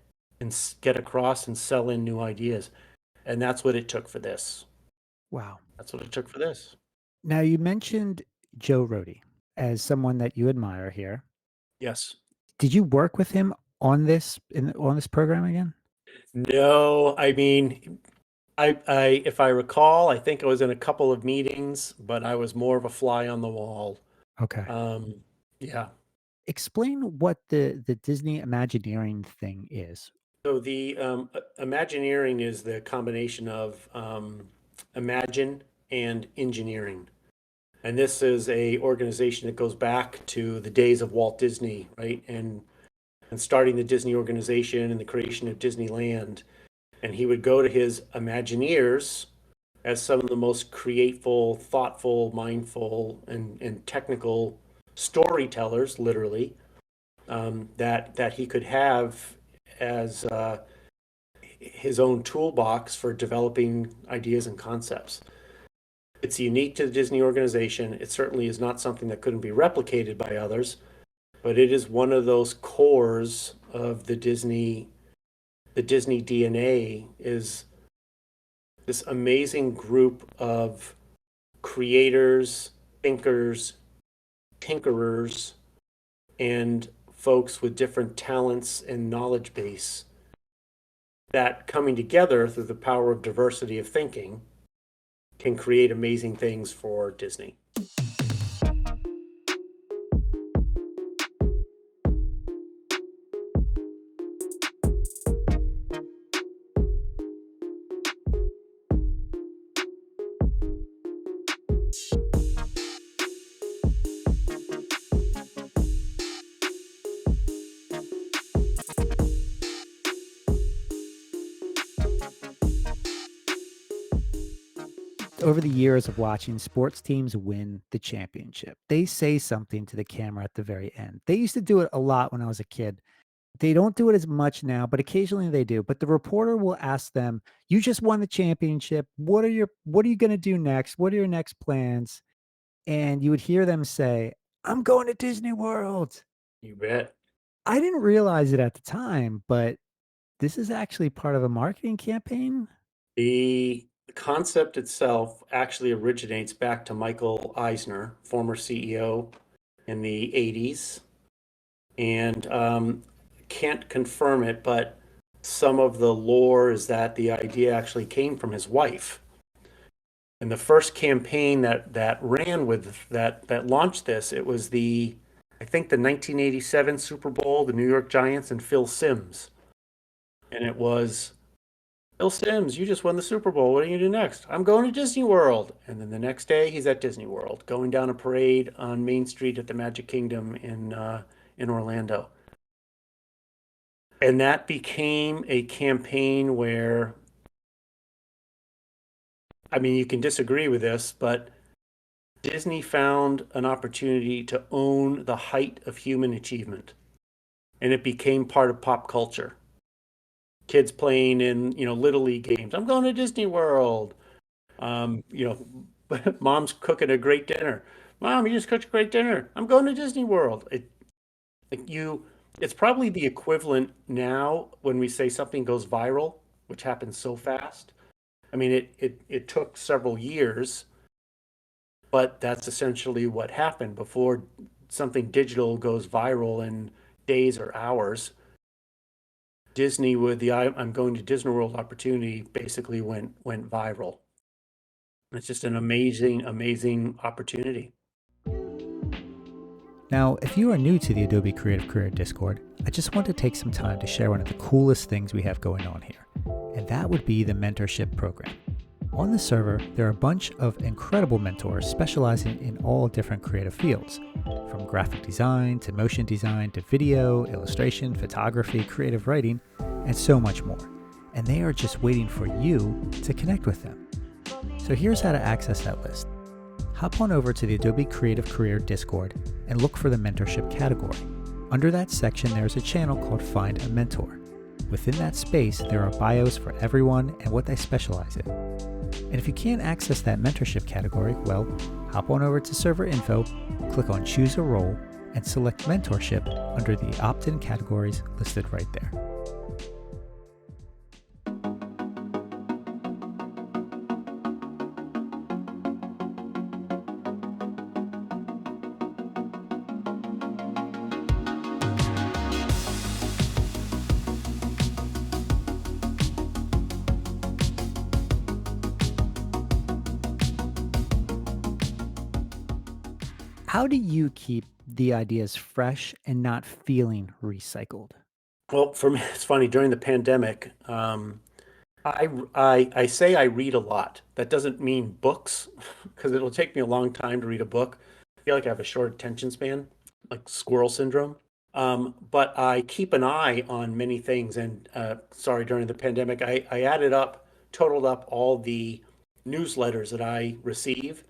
across and sell in new ideas. And that's what it took for this. Wow. That's what it took for this. Now, you mentioned Joe Rohde as someone that you admire here. Yes. Did you work with him on this program again? No, I mean, if I recall, I think I was in a couple of meetings, but I was more of a fly on the wall. Okay. Um, yeah. Explain what the Disney Imagineering thing is. So the Imagineering is the combination of Imagine and engineering. And this is a organization that goes back to the days of Walt Disney, right? And starting the Disney organization and the creation of Disneyland. And he would go to his Imagineers as some of the most createful, thoughtful, mindful, and technical storytellers, literally, that he could have as his own toolbox for developing ideas and concepts. It's unique to the Disney organization. It certainly is not something that couldn't be replicated by others, but it is one of those cores of the Disney DNA is this amazing group of creators, thinkers, tinkerers, and folks with different talents and knowledge base that coming together through the power of diversity of thinking can create amazing things for Disney. Over the years of watching sports teams win the championship, they say something to the camera at the very end. They used to do it a lot when I was a kid. They don't do it as much now, but occasionally they do. But the reporter will ask them, "You just won the championship. What are you going to do next? What are your next plans?" And you would hear them say, "I'm going to Disney World." You bet. I didn't realize it at the time, but this is actually part of a marketing campaign. The concept itself actually originates back to Michael Eisner, former CEO in the 80s. And can't confirm it, but some of the lore is that the idea actually came from his wife. And the first campaign that ran with that launched this, it was I think the 1987 Super Bowl, the New York Giants and Phil Simms. And it was, "Phil Simms, you just won the Super Bowl. What are you gonna do next?" "I'm going to Disney World." And then the next day he's at Disney World, going down a parade on Main Street at the Magic Kingdom in Orlando. And that became a campaign where, I mean, you can disagree with this, but Disney found an opportunity to own the height of human achievement. And it became part of pop culture. Kids playing in, Little League games. "I'm going to Disney World." Um, you know, Mom's cooking a great dinner. "Mom, you just cooked a great dinner. I'm going to Disney World." It's probably the equivalent now when we say something goes viral, which happens so fast. I mean, it took several years, but that's essentially what happened. Before something digital goes viral in days or hours, Disney with the "I'm going to Disney World" opportunity basically went viral. It's just an amazing, amazing opportunity. Now, if you are new to the Adobe Creative Career Discord, I just want to take some time to share one of the coolest things we have going on here, and that would be the mentorship program. On the server, there are a bunch of incredible mentors specializing in all different creative fields. from graphic design to motion design to video, illustration, photography, creative writing, and so much more. And they are just waiting for you to connect with them. So here's how to access that list. Hop on over to the Adobe Creative Career Discord and look for the mentorship category. Under that section, there's a channel called Find a Mentor. Within that space, there are bios for everyone and what they specialize in. And if you can't access that mentorship category, well, hop on over to server info, click on choose a role, and select mentorship under the opt-in categories listed right there. How do you keep the ideas fresh and not feeling recycled? Well, for me, it's funny. During the pandemic, I say I read a lot. That doesn't mean books, because it'll take me a long time to read a book. I feel like I have a short attention span, like squirrel syndrome. But I keep an eye on many things. And sorry, during the pandemic, I added up, totaled up all the newsletters that I receive,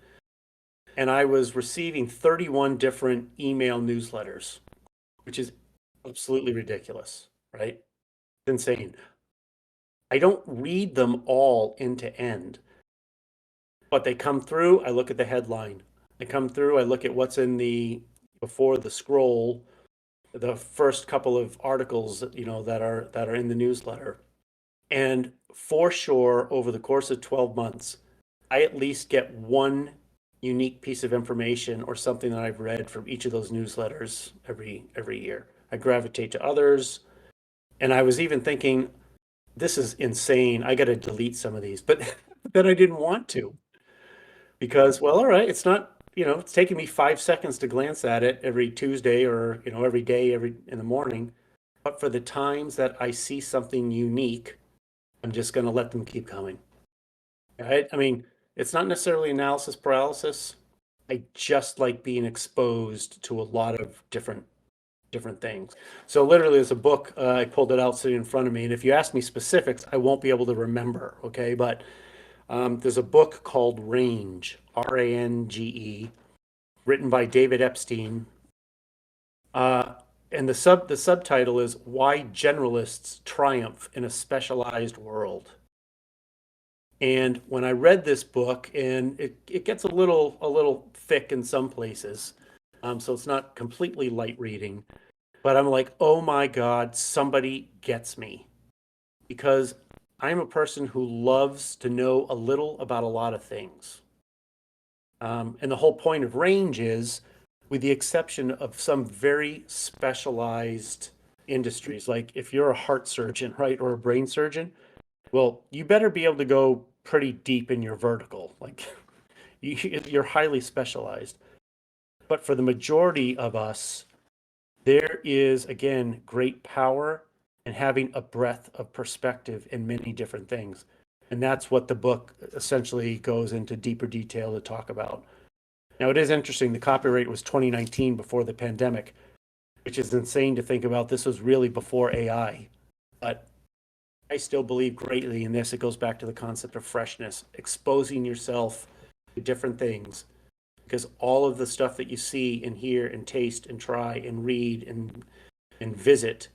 and I was receiving 31 different email newsletters, which is absolutely ridiculous, right? It's insane. I don't read them all end to end, but they come through. I look at the headline. They come through. I look at what's in the before the scroll, the first couple of articles that are in the newsletter. And for sure, over the course of 12 months, I at least get one unique piece of information or something that I've read from each of those newsletters every year. I gravitate to others, and I was even thinking, this is insane. I got to delete some of these, but then I didn't want to because, well, all right, it's not, it's taking me 5 seconds to glance at it every Tuesday or, every day, every in the morning. But for the times that I see something unique, I'm just going to let them keep coming. Right? I mean, it's not necessarily analysis paralysis. I just like being exposed to a lot of different things. So literally, there's a book. I pulled it out sitting in front of me, and if you ask me specifics, I won't be able to remember. Okay, but there's a book called Range, Range, written by David Epstein, and the subtitle is Why Generalists Triumph in a Specialized World. And when I read this book, and it gets a little thick in some places, so it's not completely light reading, but I'm like, oh my God, somebody gets me. Because I'm a person who loves to know a little about a lot of things. And the whole point of Range is, with the exception of some very specialized industries, like if you're a heart surgeon, right, or a brain surgeon, well, you better be able to go pretty deep in your vertical. Like you're highly specialized. But for the majority of us, there is, again, great power in having a breadth of perspective in many different things. And that's what the book essentially goes into deeper detail to talk about. Now, it is interesting. The copyright was 2019 before the pandemic, which is insane to think about. This was really before AI. But I still believe greatly in this. It goes back to the concept of freshness, exposing yourself to different things, because all of the stuff that you see and hear and taste and try and read and visit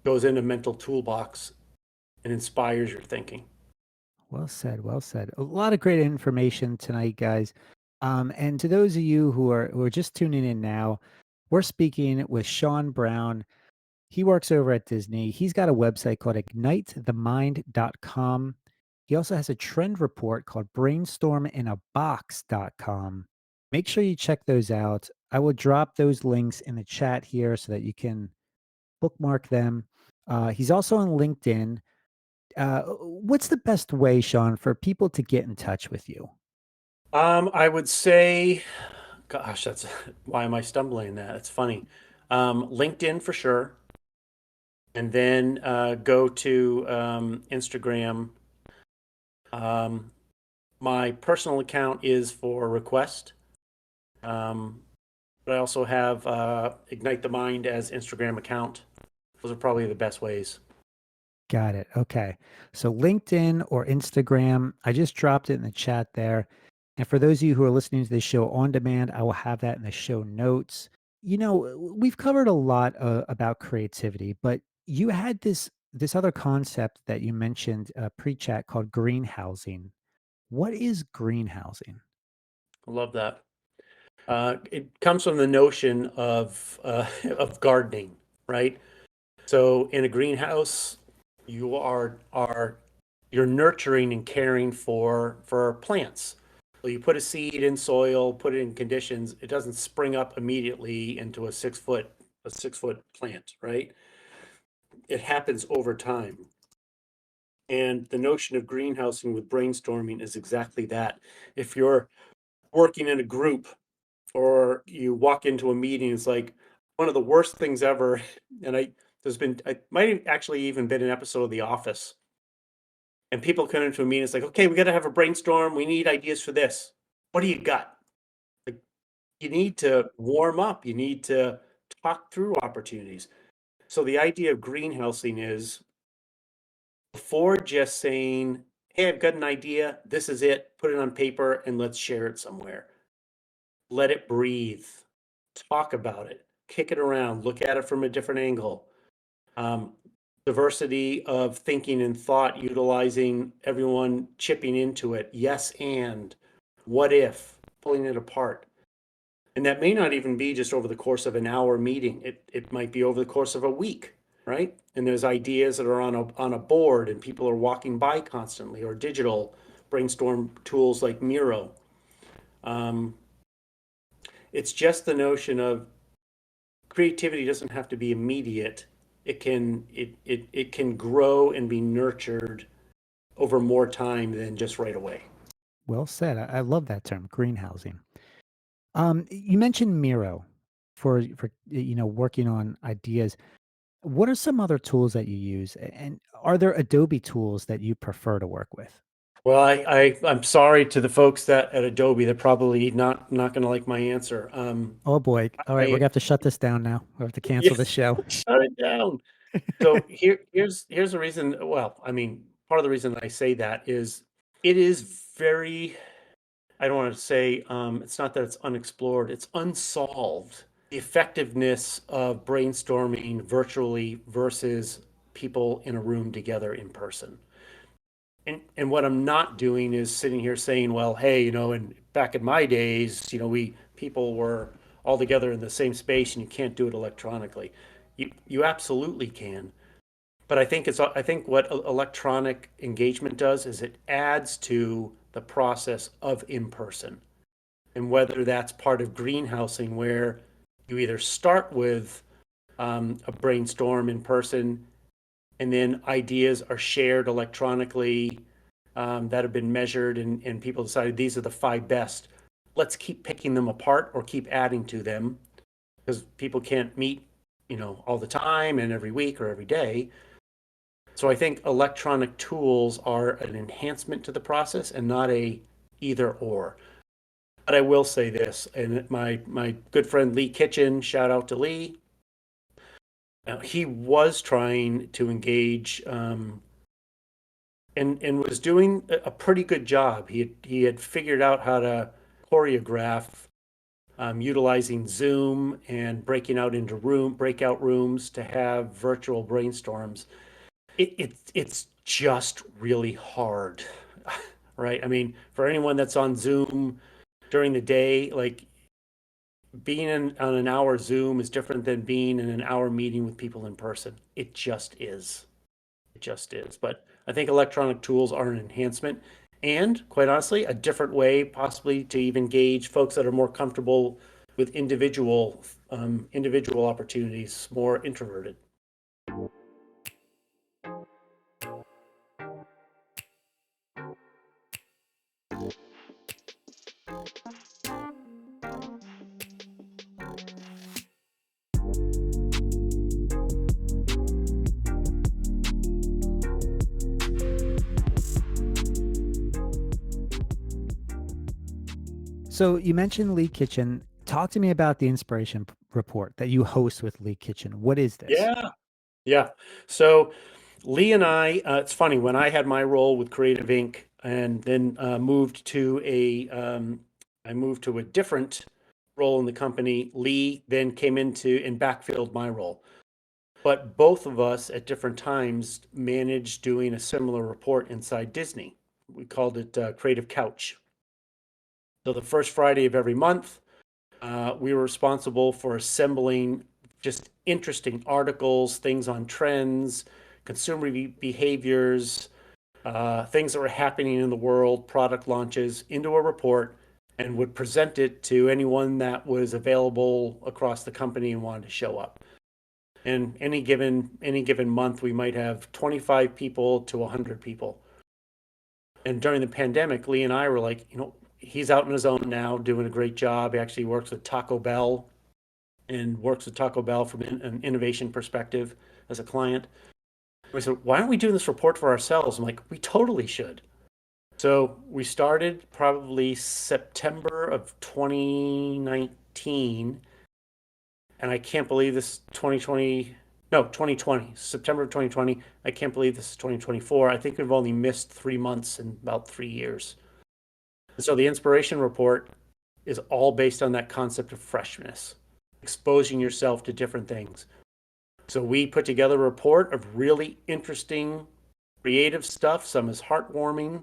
goes in a mental toolbox and inspires your thinking. Well said. Well said. A lot of great information tonight, guys. And to those of you who are just tuning in now, we're speaking with Sean Brown. He works over at Disney. He's got a website called ignitethemind.com. He also has a trend report called brainstorminabox.com. Make sure you check those out. I will drop those links in the chat here so that you can bookmark them. He's also on LinkedIn. What's the best way, Sean, for people to get in touch with you? I would say, gosh, that's why am I stumbling that? It's funny. LinkedIn for sure, and then go to Instagram. My personal account is for request. but I also have Ignite the Mind as Instagram account. Those are probably the best ways. Got it. Okay. So LinkedIn or Instagram, I just dropped it in the chat there. And for those of you who are listening to this show on demand, I will have that in the show notes. We've covered a lot about creativity, but you had this other concept that you mentioned pre-chat called greenhousing. What is greenhousing? I love that. It comes from the notion of of gardening, right? So in a greenhouse, you are you're nurturing and caring for plants. So you put a seed in soil, put it in conditions, it doesn't spring up immediately into a 6 foot plant, right? It happens over time. And the notion of greenhousing with brainstorming is exactly that. If you're working in a group or you walk into a meeting, it's like one of the worst things ever. And I might have actually even been an episode of The Office. And people come into a meeting, it's like, okay, we got to have a brainstorm. We need ideas for this. What do you got? Like, you need to warm up. You need to talk through opportunities. So the idea of greenhousing is before just saying, hey, I've got an idea. This is it. Put it on paper and let's share it somewhere. Let it breathe. Talk about it. Kick it around. Look at it from a different angle. Diversity of thinking and thought, utilizing everyone chipping into it. Yes, and what if, pulling it apart. And that may not even be just over the course of an hour meeting. It might be over the course of a week, right? And there's ideas that are on a board and people are walking by constantly, or digital brainstorm tools like Miro. Um, it's just the notion of creativity doesn't have to be immediate. It can grow and be nurtured over more time than just right away. Well said. I love that term, greenhousing. You mentioned Miro for working on ideas. What are some other tools that you use? And are there Adobe tools that you prefer to work with? Well, I'm sorry to the folks that at Adobe. They're probably not going to like my answer. Oh boy. All right, we're I gonna have to shut this down now. We have to Yeah, cancel the show. shut it down. So here's the reason. Well, I mean, part of the reason I say that is it is very. I don't want to say it's not that it's unexplored. It's unsolved. The effectiveness of brainstorming virtually versus people in a room together in person. And what I'm not doing is sitting here saying, well, hey, and back in my days, we people were all together in the same space and you can't do it electronically. You absolutely can. But I think what electronic engagement does is it adds to the process of in person. And whether that's part of greenhousing where you either start with a brainstorm in person and then ideas are shared electronically that have been measured and people decided these are the 5 best. Let's keep picking them apart or keep adding to them because people can't meet, all the time and every week or every day. So I think electronic tools are an enhancement to the process and not a either or. But I will say this, and my good friend Lee Kitchen, shout out to Lee. He was trying to engage and was doing a pretty good job. He had figured out how to choreograph utilizing Zoom and breaking out into breakout rooms to have virtual brainstorms. It's just really hard, right? I mean, for anyone that's on Zoom during the day, like being on an hour Zoom is different than being in an hour meeting with people in person. It just is. It just is. But I think electronic tools are an enhancement and, quite honestly, a different way possibly to even gauge folks that are more comfortable with individual opportunities, more introverted. So you mentioned Lee Kitchen. Talk to me about the inspiration report that you host with Lee Kitchen. What is this? Yeah. Yeah. So Lee and it's funny, when I had my role with Creative Inc. and then I moved to a different role in the company. Lee then came into and backfilled my role. But both of us at different times managed doing a similar report inside Disney. We called it Creative Couch. So the first Friday of every month, we were responsible for assembling just interesting articles, things on trends, consumer behaviors, things that were happening in the world, product launches into a report, and would present it to anyone that was available across the company and wanted to show up. And any given month, we might have 25 people to 100 people. And during the pandemic, Lee and I were like, he's out on his own now, doing a great job. He actually works with Taco Bell from an innovation perspective as a client. We said, why aren't we doing this report for ourselves? I'm like, we totally should. So we started probably September of 2019, and I can't believe this 2020. No, 2020, September of 2020. I can't believe this is 2024. I think we've only missed 3 months in about 3 years. So the inspiration report is all based on that concept of freshness, exposing yourself to different things. So we put together a report of really interesting, creative stuff. Some is heartwarming,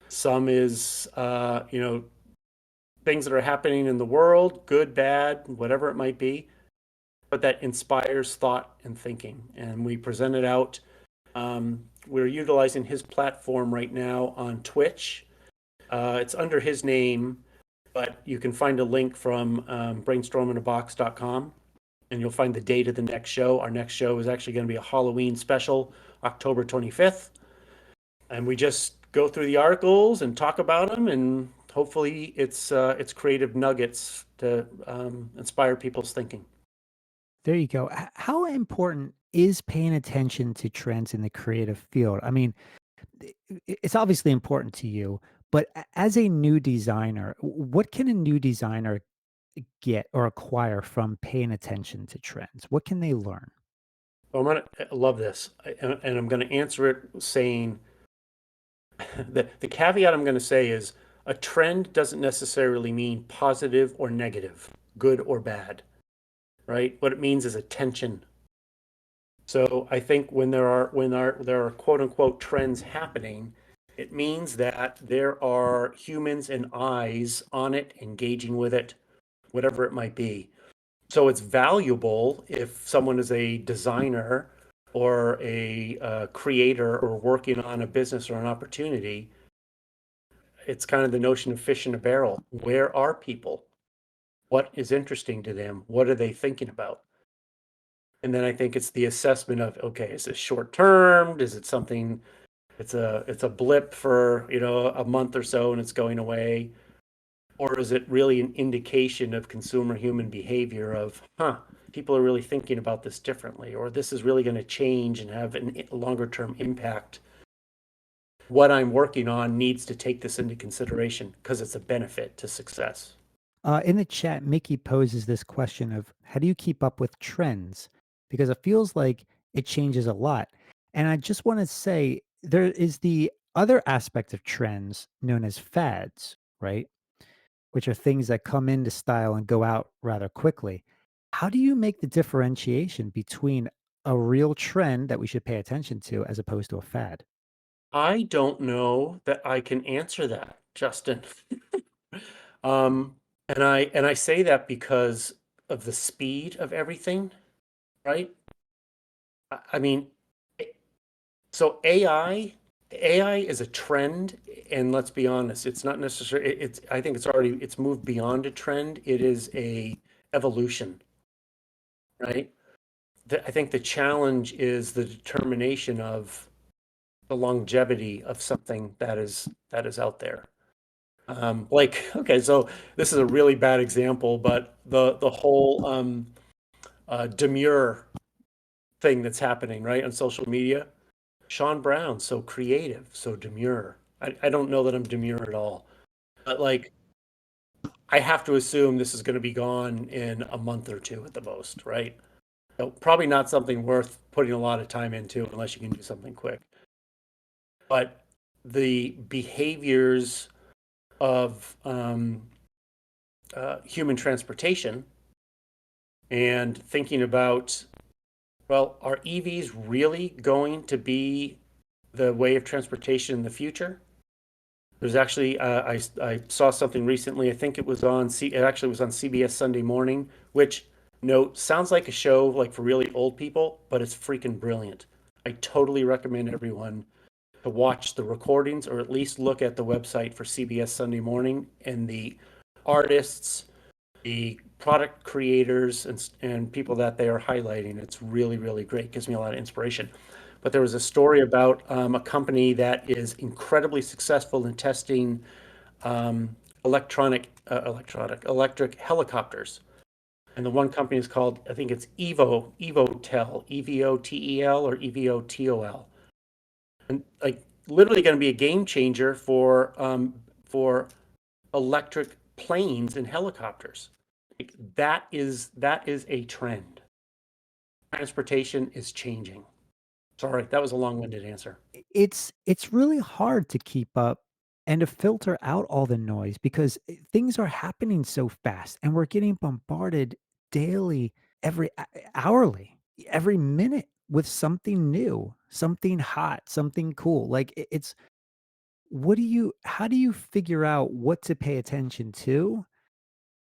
some is, things that are happening in the world, good, bad, whatever it might be, but that inspires thought and thinking. And we present it out. We're utilizing his platform right now on Twitch. It's under his name, but you can find a link from brainstorminabox.com, and you'll find the date of the next show. Our next show is actually going to be a Halloween special, October 25th. And we just go through the articles and talk about them, and hopefully it's creative nuggets to inspire people's thinking. There you go. How important is paying attention to trends in the creative field? I mean, it's obviously important to you, but as a new designer, what can a new designer get or acquire from paying attention to trends? What can they learn? I love this, and I'm going to answer it saying the caveat I'm going to say is a trend doesn't necessarily mean positive or negative, good or bad, right? What it means is attention. So I think when there are quote unquote trends happening, it means that there are humans and eyes on it, engaging with it, whatever it might be. So it's valuable if someone is a designer or a creator or working on a business or an opportunity. It's kind of the notion of fish in a barrel. Where are people? What is interesting to them? What are they thinking about? And then I think it's the assessment of, okay, is this short term? Is it something, it's a blip for, a month or so and it's going away? Or is it really an indication of consumer human behavior of, people are really thinking about this differently, or this is really going to change and have a longer term impact? What I'm working on needs to take this into consideration because it's a benefit to success. In the chat, Mickey poses this question of how do you keep up with trends? Because it feels like it changes a lot. And I just want to say there is the other aspect of trends known as fads, right? Which are things that come into style and go out rather quickly. How do you make the differentiation between a real trend that we should pay attention to as opposed to a fad? I don't know that I can answer that, Justin. um, and I say that because of the speed of everything, right? I mean, so AI is a trend, and let's be honest, it's not necessarily. I think it's moved beyond a trend. It is a evolution, right? I think the challenge is the determination of the longevity of something that is out there. Okay, so this is a really bad example, but the whole demure thing that's happening, right, on social media. Sean Brown, so creative, so demure. I don't know that I'm demure at all, but like I have to assume this is going to be gone in a month or two at the most, right? So probably not something worth putting a lot of time into unless you can do something quick. But the behaviors of human transportation and thinking about, well, are EVs really going to be the way of transportation in the future? There's actually, I saw something recently. I think it actually was on CBS Sunday Morning, which sounds like a show like for really old people, but it's freaking brilliant. I totally recommend everyone to watch the recordings or at least look at the website for CBS Sunday Morning and the artists, the product creators, and people that they are highlighting. It's really, really great. It gives me a lot of inspiration. But there was a story about a company that is incredibly successful in testing um, electric helicopters. And the one company is called, I think it's Evotel, Evotel or Evotol, and like literally going to be a game changer for electric planes and helicopters. Like, that is a trend. Transportation is changing. Sorry, that was a long-winded answer. It's really hard to keep up and to filter out all the noise because things are happening so fast and we're getting bombarded daily, hourly, every minute with something new, something hot, something cool. Like it's how do you figure out what to pay attention to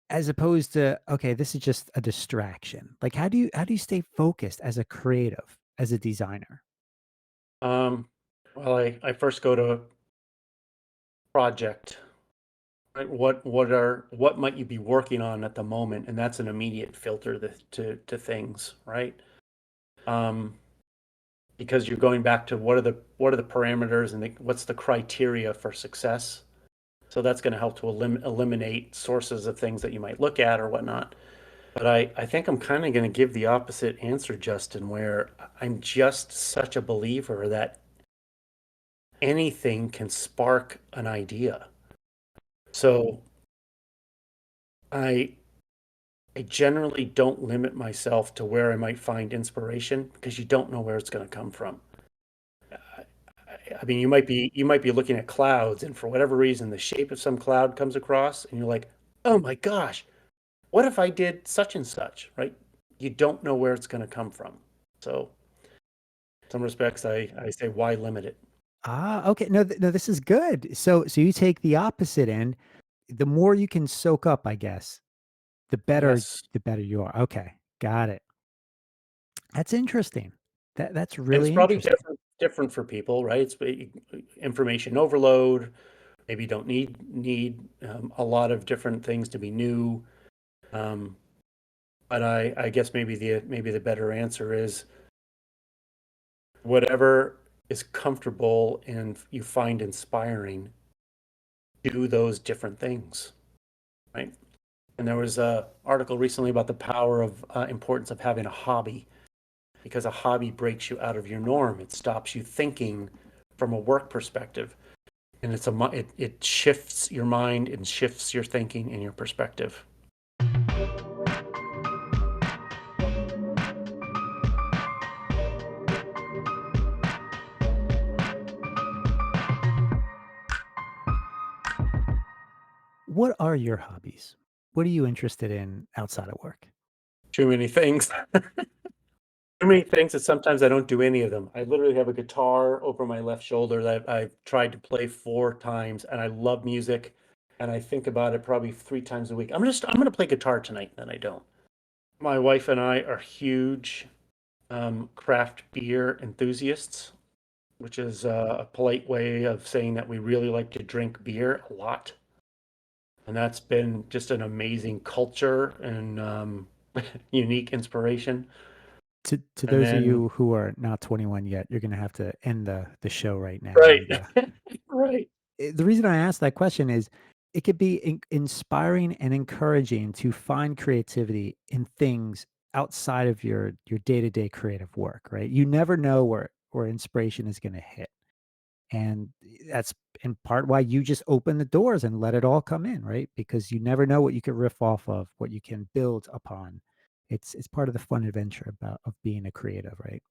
as opposed to, okay, this is just a distraction? Like how do you stay focused as a creative, as a designer? Um, well, I first go to project, right? What might you be working on at the moment, and that's an immediate filter to things, right? Um, because you're going back to what are the parameters and what's the criteria for success. So that's going to help to eliminate sources of things that you might look at or whatnot. But I think I'm kind of going to give the opposite answer, Justin, where I'm just such a believer that anything can spark an idea. So I I generally don't limit myself to where I might find inspiration because you don't know where it's going to come from. I mean, you might be looking at clouds, and for whatever reason, the shape of some cloud comes across, and you're like, "Oh my gosh, what if I did such and such?" Right? You don't know where it's going to come from. So, in some respects, I say, why limit it? Ah, okay. No, no, this is good. So you take the opposite end. The more you can soak up, I guess, Yes, the better you are. Okay, got it. That's interesting. That's and it's really probably interesting. different for people, right? It's information overload. Maybe you don't need a lot of different things to be new. Um, but I guess maybe the better answer is whatever is comfortable and you find inspiring, do those different things, right? And there was a article recently about the power of importance of having a hobby because a hobby breaks you out of your norm. It stops you thinking from a work perspective, and it shifts your mind and shifts your thinking and your perspective. What are your hobbies? What are you interested in outside of work? Too many things. Too many things that sometimes I don't do any of them. I literally have a guitar over my left shoulder that I've tried to play 4 times, and I love music, and I think about it probably 3 times a week. I'm gonna play guitar tonight, and then I don't. My wife and I are huge craft beer enthusiasts, which is a polite way of saying that we really like to drink beer a lot, and that's been just an amazing culture and unique inspiration. To And those of then, you who are not 21 yet, you're gonna have to end the show right now. right, And right. the reason I asked that question is it could be inspiring and encouraging to find creativity in things outside of your day-to-day creative work, right? You never know where inspiration is going to hit. And that's in part why you just open the doors and let it all come in, right? Because you never know what you can riff off of, what you can build upon. It's part of the fun adventure about of being a creative, right?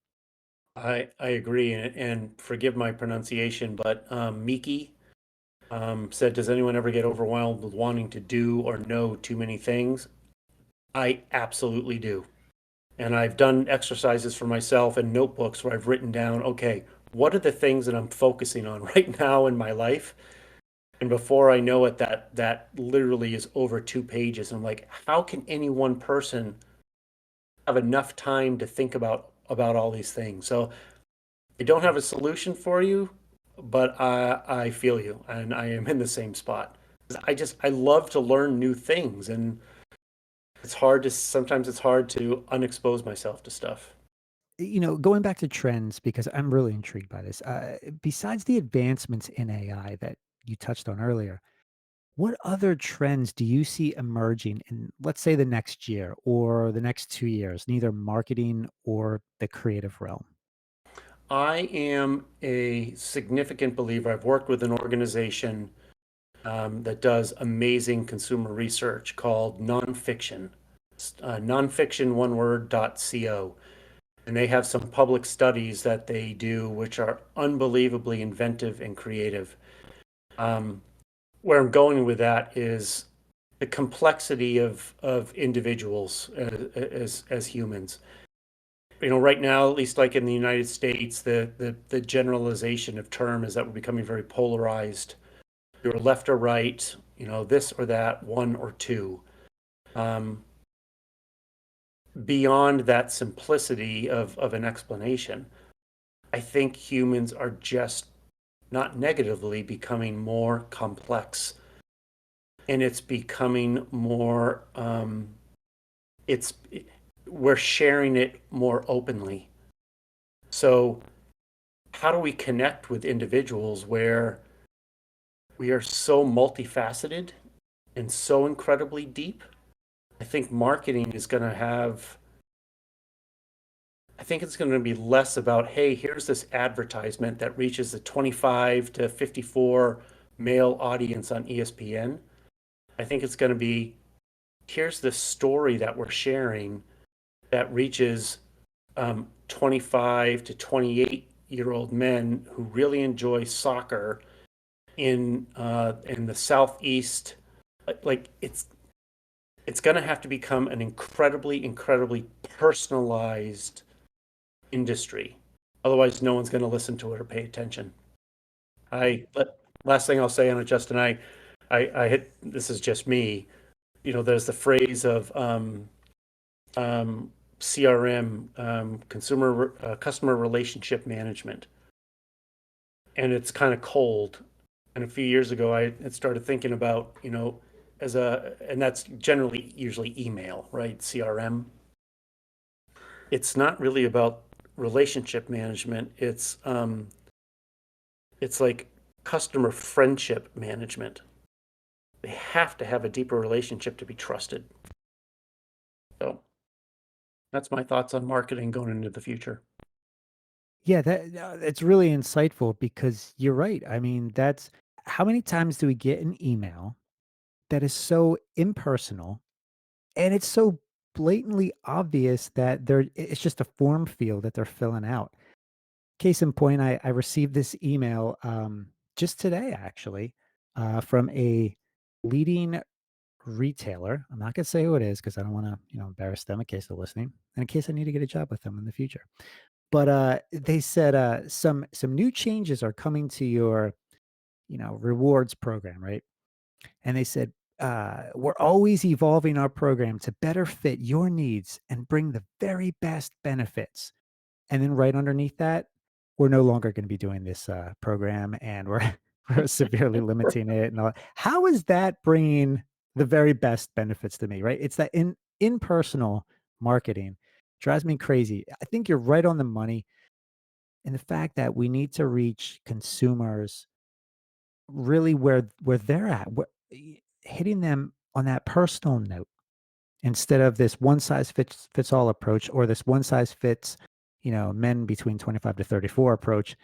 I agree, and forgive my pronunciation, but Miki said, "Does anyone ever get overwhelmed with wanting to do or know too many things?" I absolutely do. And I've done exercises for myself and notebooks where I've written down, okay, what are the things that I'm focusing on right now in my life? And before I know it, that literally is over 2 pages. I'm like, how can any one person have enough time to think about all these things? So I don't have a solution for you, but I feel you, and I am in the same spot. I love to learn new things, and sometimes it's hard to unexpose myself to stuff. Going back to trends, because I'm really intrigued by this. Besides the advancements in AI that you touched on earlier, what other trends do you see emerging in, let's say, the next year or the next 2 years, neither marketing or the creative realm? I am a significant believer. I've worked with an organization that does amazing consumer research called Nonfiction, nonfiction one word .co. And they have some public studies that they do, which are unbelievably inventive and creative. Um, where I'm going with that is the complexity of individuals as humans. Right now, at least like in the United States, the generalization of term is that we're becoming very polarized. You're left or right, this or that, one or two. Um, Beyond that simplicity of an explanation, I think humans are just not negatively becoming more complex, and it's becoming more. It's We're sharing it more openly. So, how do we connect with individuals where we are so multifaceted and so incredibly deep? I think marketing is going to have, I think it's going to be less about, hey, here's this advertisement that reaches the 25 to 54 male audience on ESPN. I think it's going to be, here's the story that we're sharing that reaches 25 to 28-year-old men who really enjoy soccer in the southeast. Like it's going to have to become an incredibly personalized industry. Otherwise, no one's going to listen to it or pay attention. I but Last thing I'll say on it, Justin, I hit this is just me. There's the phrase of CRM, customer relationship management, and it's kind of cold. And a few years ago, I had started thinking about, and that's generally usually email, right? CRM. It's not really about relationship management. It's like customer friendship management. They have to have a deeper relationship to be trusted. So that's my thoughts on marketing going into the future. Yeah, it's really insightful because you're right. I mean, that's how many times do we get an email that is so impersonal and it's so blatantly obvious that it's just a form field that they're filling out. Case in point, I received this email just today, actually, from a leading retailer. I'm not going to say who it is because I don't want to, embarrass them in case they're listening, and in case I need to get a job with them in the future. But they said some new changes are coming to your, rewards program, right? And they said, we're always evolving our program to better fit your needs and bring the very best benefits. And then right underneath that, we're no longer going to be doing this program, and we're we're severely limiting it. And all. How is that bringing the very best benefits to me? Right? It's that impersonal marketing drives me crazy. I think you're right on the money in the fact that we need to reach consumers really where they're at, hitting them on that personal note instead of this one size fits all approach or this one size fits, men between 25 to 34 approach.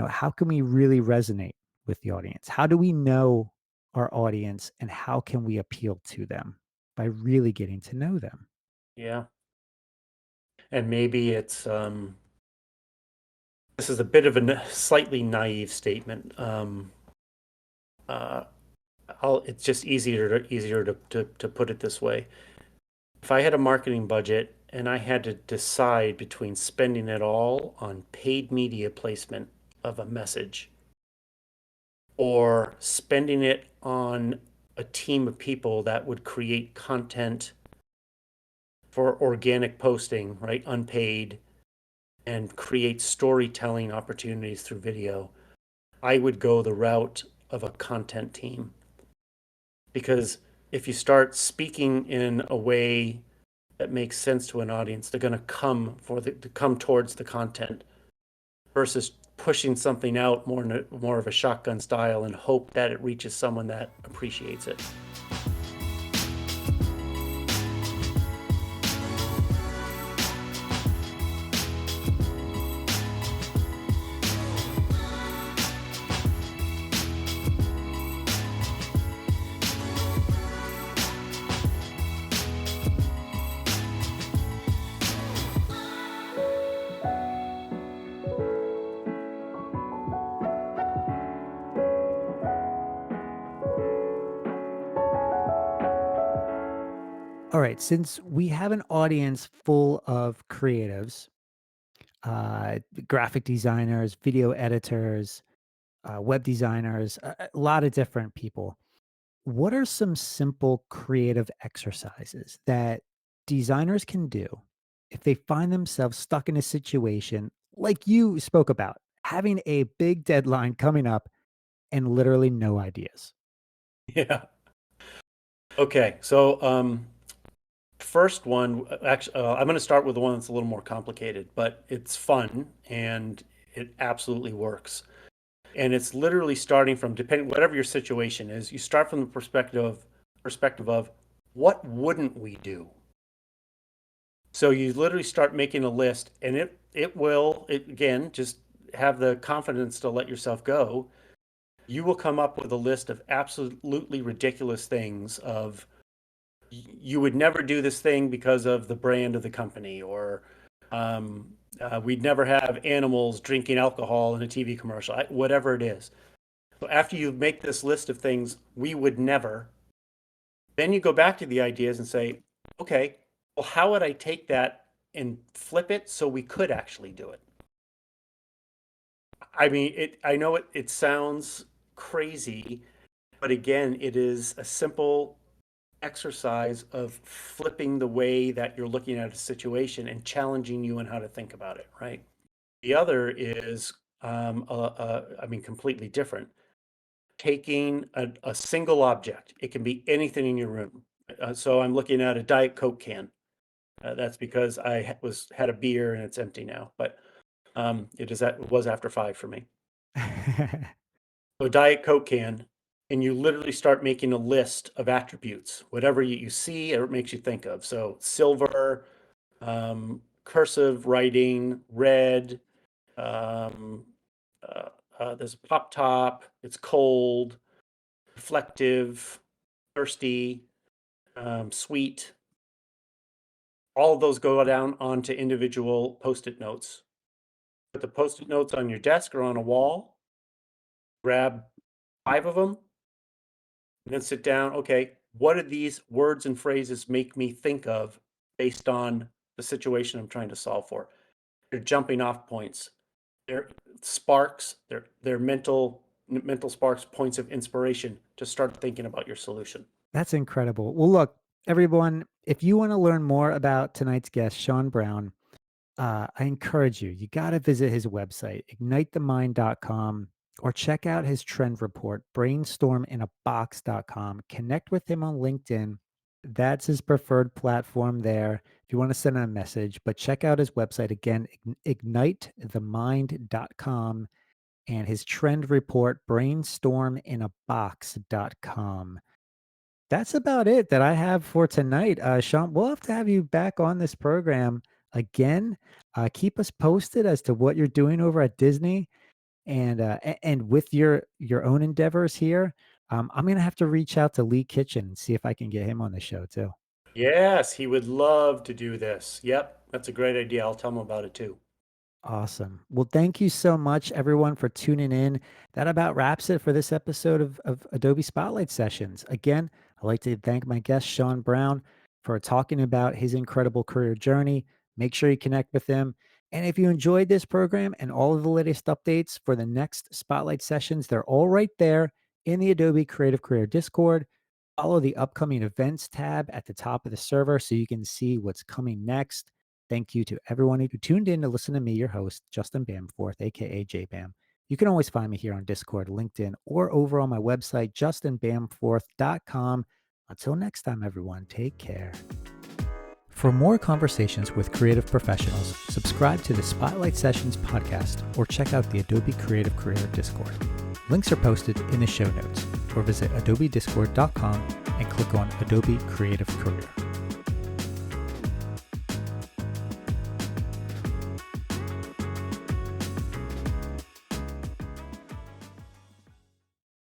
how can we really resonate with the audience? How do we know our audience and how can we appeal to them by really getting to know them? Yeah. And maybe this is a bit of a slightly naive statement. Uh, it's just easier to put it this way. If I had a marketing budget and I had to decide between spending it all on paid media placement of a message or spending it on a team of people that would create content for organic posting, right, unpaid, and create storytelling opportunities through video, I would go the route of a content team. Because if you start speaking in a way that makes sense to an audience, they're going to come towards the content versus pushing something out more of a shotgun style and hope that it reaches someone that appreciates it. All right, since we have an audience full of creatives, graphic designers, video editors, web designers, a lot of different people. What are some simple creative exercises that designers can do if they find themselves stuck in a situation like you spoke about, having a big deadline coming up and literally no ideas? Yeah. Okay. So, first one, actually, I'm going to start with the one that's a little more complicated, but it's fun and it absolutely works. And it's literally starting from, depending whatever your situation is, you start from the perspective of what wouldn't we do? So you literally start making a list, and it again, just have the confidence to let yourself go. You will come up with a list of absolutely ridiculous things of you would never do this thing because of the brand of the company, or we'd never have animals drinking alcohol in a TV commercial, whatever it is. So after you make this list of things we would never, then you go back to the ideas and say, okay, well, how would I take that and flip it so we could actually do it? I mean, I know it sounds crazy, but again, it is a simple exercise of flipping the way that you're looking at a situation and challenging you on how to think about it, right? The other is, I mean, completely different. Taking a single object, it can be anything in your room. So I'm looking at a Diet Coke can. That's because had a beer and it's empty now, but it was after 5 for me. So a Diet Coke can, and you literally start making a list of attributes, whatever you see or it makes you think of. So silver, cursive writing, red, um, there's a pop top, it's cold, reflective, thirsty, sweet. All of those go down onto individual post-it notes. Put the post-it notes on your desk or on a wall, grab 5 of them, and then sit down. Okay, what do these words and phrases make me think of based on the situation I'm trying to solve for? They're jumping off points. They're sparks. They're mental sparks, points of inspiration to start thinking about your solution. That's incredible. Well, look, everyone, if you want to learn more about tonight's guest, Sean Brown, I encourage you, you got to visit his website, ignitethemind.com, or check out his trend report, brainstorminabox.com. Connect with him on LinkedIn. That's his preferred platform there if you want to send him a message. But check out his website again, ignitethemind.com, and his trend report, brainstorminabox.com. That's about it that I have for tonight. Sean, we'll have to have you back on this program again. Keep us posted as to what you're doing over at Disney. And with your own endeavors here, I'm gonna have to reach out to Lee Kitchen and see if I can get him on the show too. Yes, he would love to do this. Yep, that's a great idea. I'll tell him about it too. Awesome. Well, thank you so much, everyone, for tuning in. That about wraps it for this episode of Adobe Spotlight Sessions. Again, I'd like to thank my guest, Sean Brown, for talking about his incredible career journey. Make sure you connect with him. And if you enjoyed this program and all of the latest updates for the next Spotlight Sessions, they're all right there in the Adobe Creative Career Discord. Follow the upcoming events tab at the top of the server so you can see what's coming next. Thank you to everyone who tuned in to listen to me, your host, Justin Bamforth, aka JBam. You can always find me here on Discord, LinkedIn, or over on my website, justinbamforth.com. Until next time, everyone, take care. For more conversations with creative professionals, subscribe to the Spotlight Sessions podcast or check out the Adobe Creative Career Discord. Links are posted in the show notes, or visit adobediscord.com and click on Adobe Creative Career.